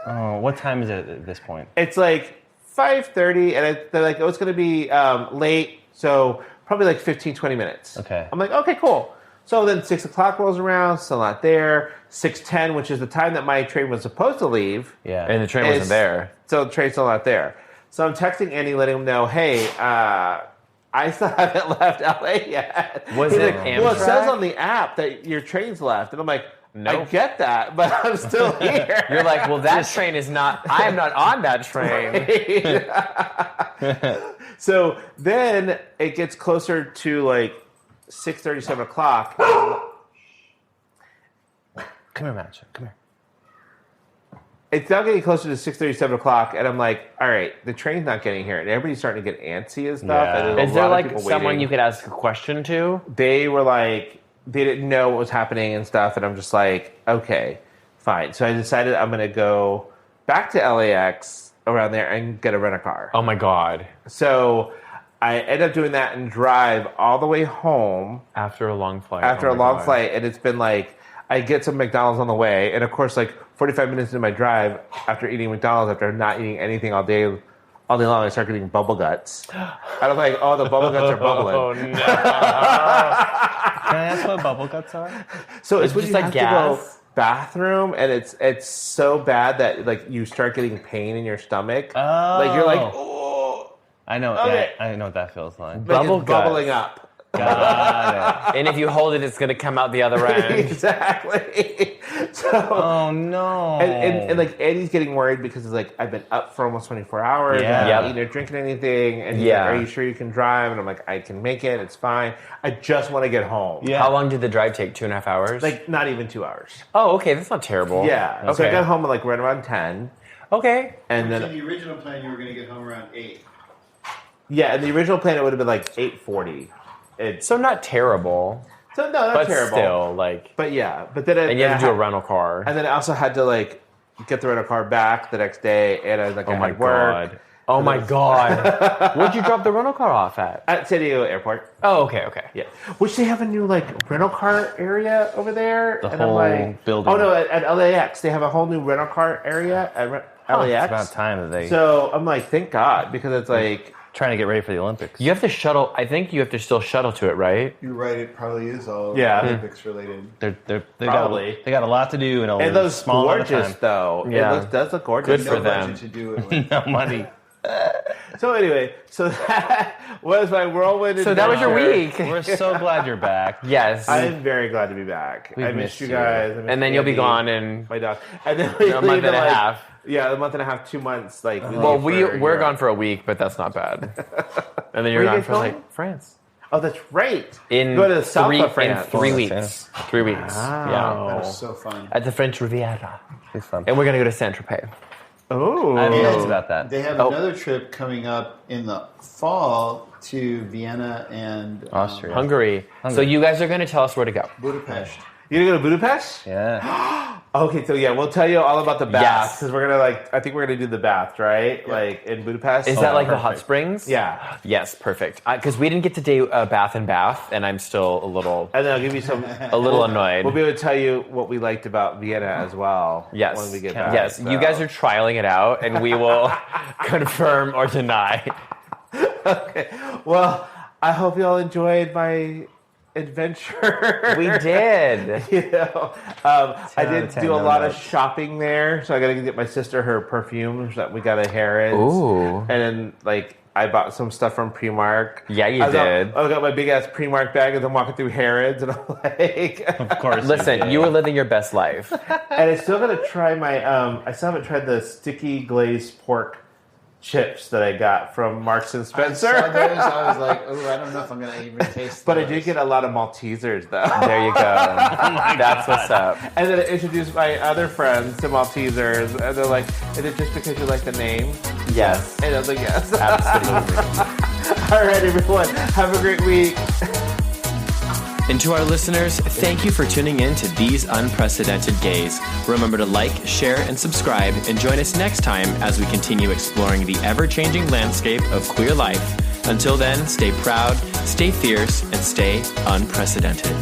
Oh, what time is it at this point? it's like 5:30 and they're like, oh, it's going to be late, so probably like 15, 20 minutes. Okay. I'm like, okay, cool. So then 6 o'clock rolls around, still not there. 6:10, which is the time that my train was supposed to leave. Yeah. And the train wasn't there. So the train's still not there. So I'm texting Andy, letting him know, hey, I still haven't left LA yet. Was He's it like, well, it Amtrak? says on the app that your train's left. And I'm like, I Nope. get that, but I'm still here. You're like, well, that train is not... I am not on that train. So then it gets closer to like 6:30, 7 o'clock. Come here, Matt. Come here. It's now getting closer to 6:30, 7 o'clock, and I'm like, all right, the train's not getting here. And everybody's starting to get antsy and stuff. Yeah. And there's Is a there lot of like people someone waiting. you could ask a question to? They were like, they didn't know what was happening and stuff, and I'm just like, okay, fine. So I decided I'm going to go back to LAX around there and get a rent-a-car. Oh my god. So I end up doing that and drive all the way home After a long flight. after Oh a my long God. flight, and it's been like, I get some McDonald's on the way, and of course, like 45 minutes into my drive, after eating McDonald's, after not eating anything all day long, I start getting bubble guts. And I'm like, oh, the bubble guts are bubbling. Oh no. Can I ask what bubble guts are? So it's It's when just you like have to go gas? bathroom, and it's so bad that like you start getting pain in your stomach. Oh. Like you're like, oh, I know. Okay. Yeah, I know what that feels like. like Bubble it's bubbling guts. up. Got it. And if you hold it, it's going to come out the other end. Exactly. So Oh no. and like Eddie's getting worried because it's like I've been up for almost 24 hours. Yeah. I'm Yep. not eating or drinking anything. And he's Yeah. like, are you sure you can drive? And I'm like, I can make it. It's fine. I just want to get home. Yeah. How long did the drive take? 2.5 hours? Like not even 2 hours. oh, okay. That's not terrible. Yeah. So I Okay. got home at like right around 10. Okay. And So then the original plan, you were going to get home around 8. Yeah, and the original plan it would have been like $840. So not terrible. So no, not but terrible. Still, like. But yeah, but then and you had to do a rental car. And then I also had to like get the rental car back the next day, and I was like, oh I my had work. God. Oh my God. Where'd you drop the rental car off at? At San Diego Airport. Oh, okay. Yeah. Which they have a new like rental car area over there. The and whole I'm like, building. Oh no, at LAX they have a whole new rental car area at LAX. It's about time that they. So I'm like, thank God, because it's like trying to get ready for the Olympics. You have to shuttle. I think you have to still shuttle to it, right? You're right. It probably is all Olympics related. They got a lot to do in a and those small gorgeous though. Yeah. It does look gorgeous. Good for them. To do it with. No money. So anyway, so that was my whirlwind. So that was your week. We're so glad you're back. Yes. I'm very glad to be back. I missed you guys. I missed and then you'll be Andy, gone in my dog. And then a month and a half. Yeah, a month and a half, 2 months. Like, we're gone for a week, but that's not bad. And then you're gone for like France. Oh, that's right. In go to the south of France. In 3 weeks. 3 weeks. Wow. Yeah. That was so fun. At the French Riviera. It's fun. And we're gonna go to Saint Tropez. Oh, I have notes about that. They have another trip coming up in the fall to Vienna and Austria. Hungary. So you guys are gonna tell us where to go. Budapest. You're gonna go to Budapest? Yeah. Okay, so yeah, we'll tell you all about the bath Yes. because we're gonna I think we're gonna do the bath, right? Yeah. Like in Budapest. Is that like the hot springs? Yeah. Yes, perfect. Because we didn't get to do Bath and Bath, and I'm still a little And then I'll give you some. annoyed. We'll be able to tell you what we liked about Vienna as well. Yes. When we get back. Yes. You guys are trialing it out, and we will confirm or deny. Okay. Well, I hope you all enjoyed my adventure. We did. You know, I did 10, do a no lot of notes. shopping there, so I got to get my sister her perfumes that we got at Harrods. Ooh. And then like I bought some stuff from Primark. Yeah, you did. I got my big ass Primark bag as I'm walking through Harrods, and I'm like, Of course. Listen, you were living your best life. and I still gotta try my. I still haven't tried the sticky glazed pork chips that I got from Marks and Spencer. I saw those. I was like, oh, I don't know if I'm gonna even taste. But I those. did get a lot of Maltesers though. There you go. That's what's up. And then I introduced my other friends to Maltesers, and they're like, "Is it just because you like the name?" Yes. And I was like, "Yes." Absolutely. All right, everyone. Have a great week. And to our listeners, thank you for tuning in to These Unprecedented Gays. Remember to like, share, and subscribe, and join us next time as we continue exploring the ever-changing landscape of queer life. Until then, stay proud, stay fierce, and stay unprecedented.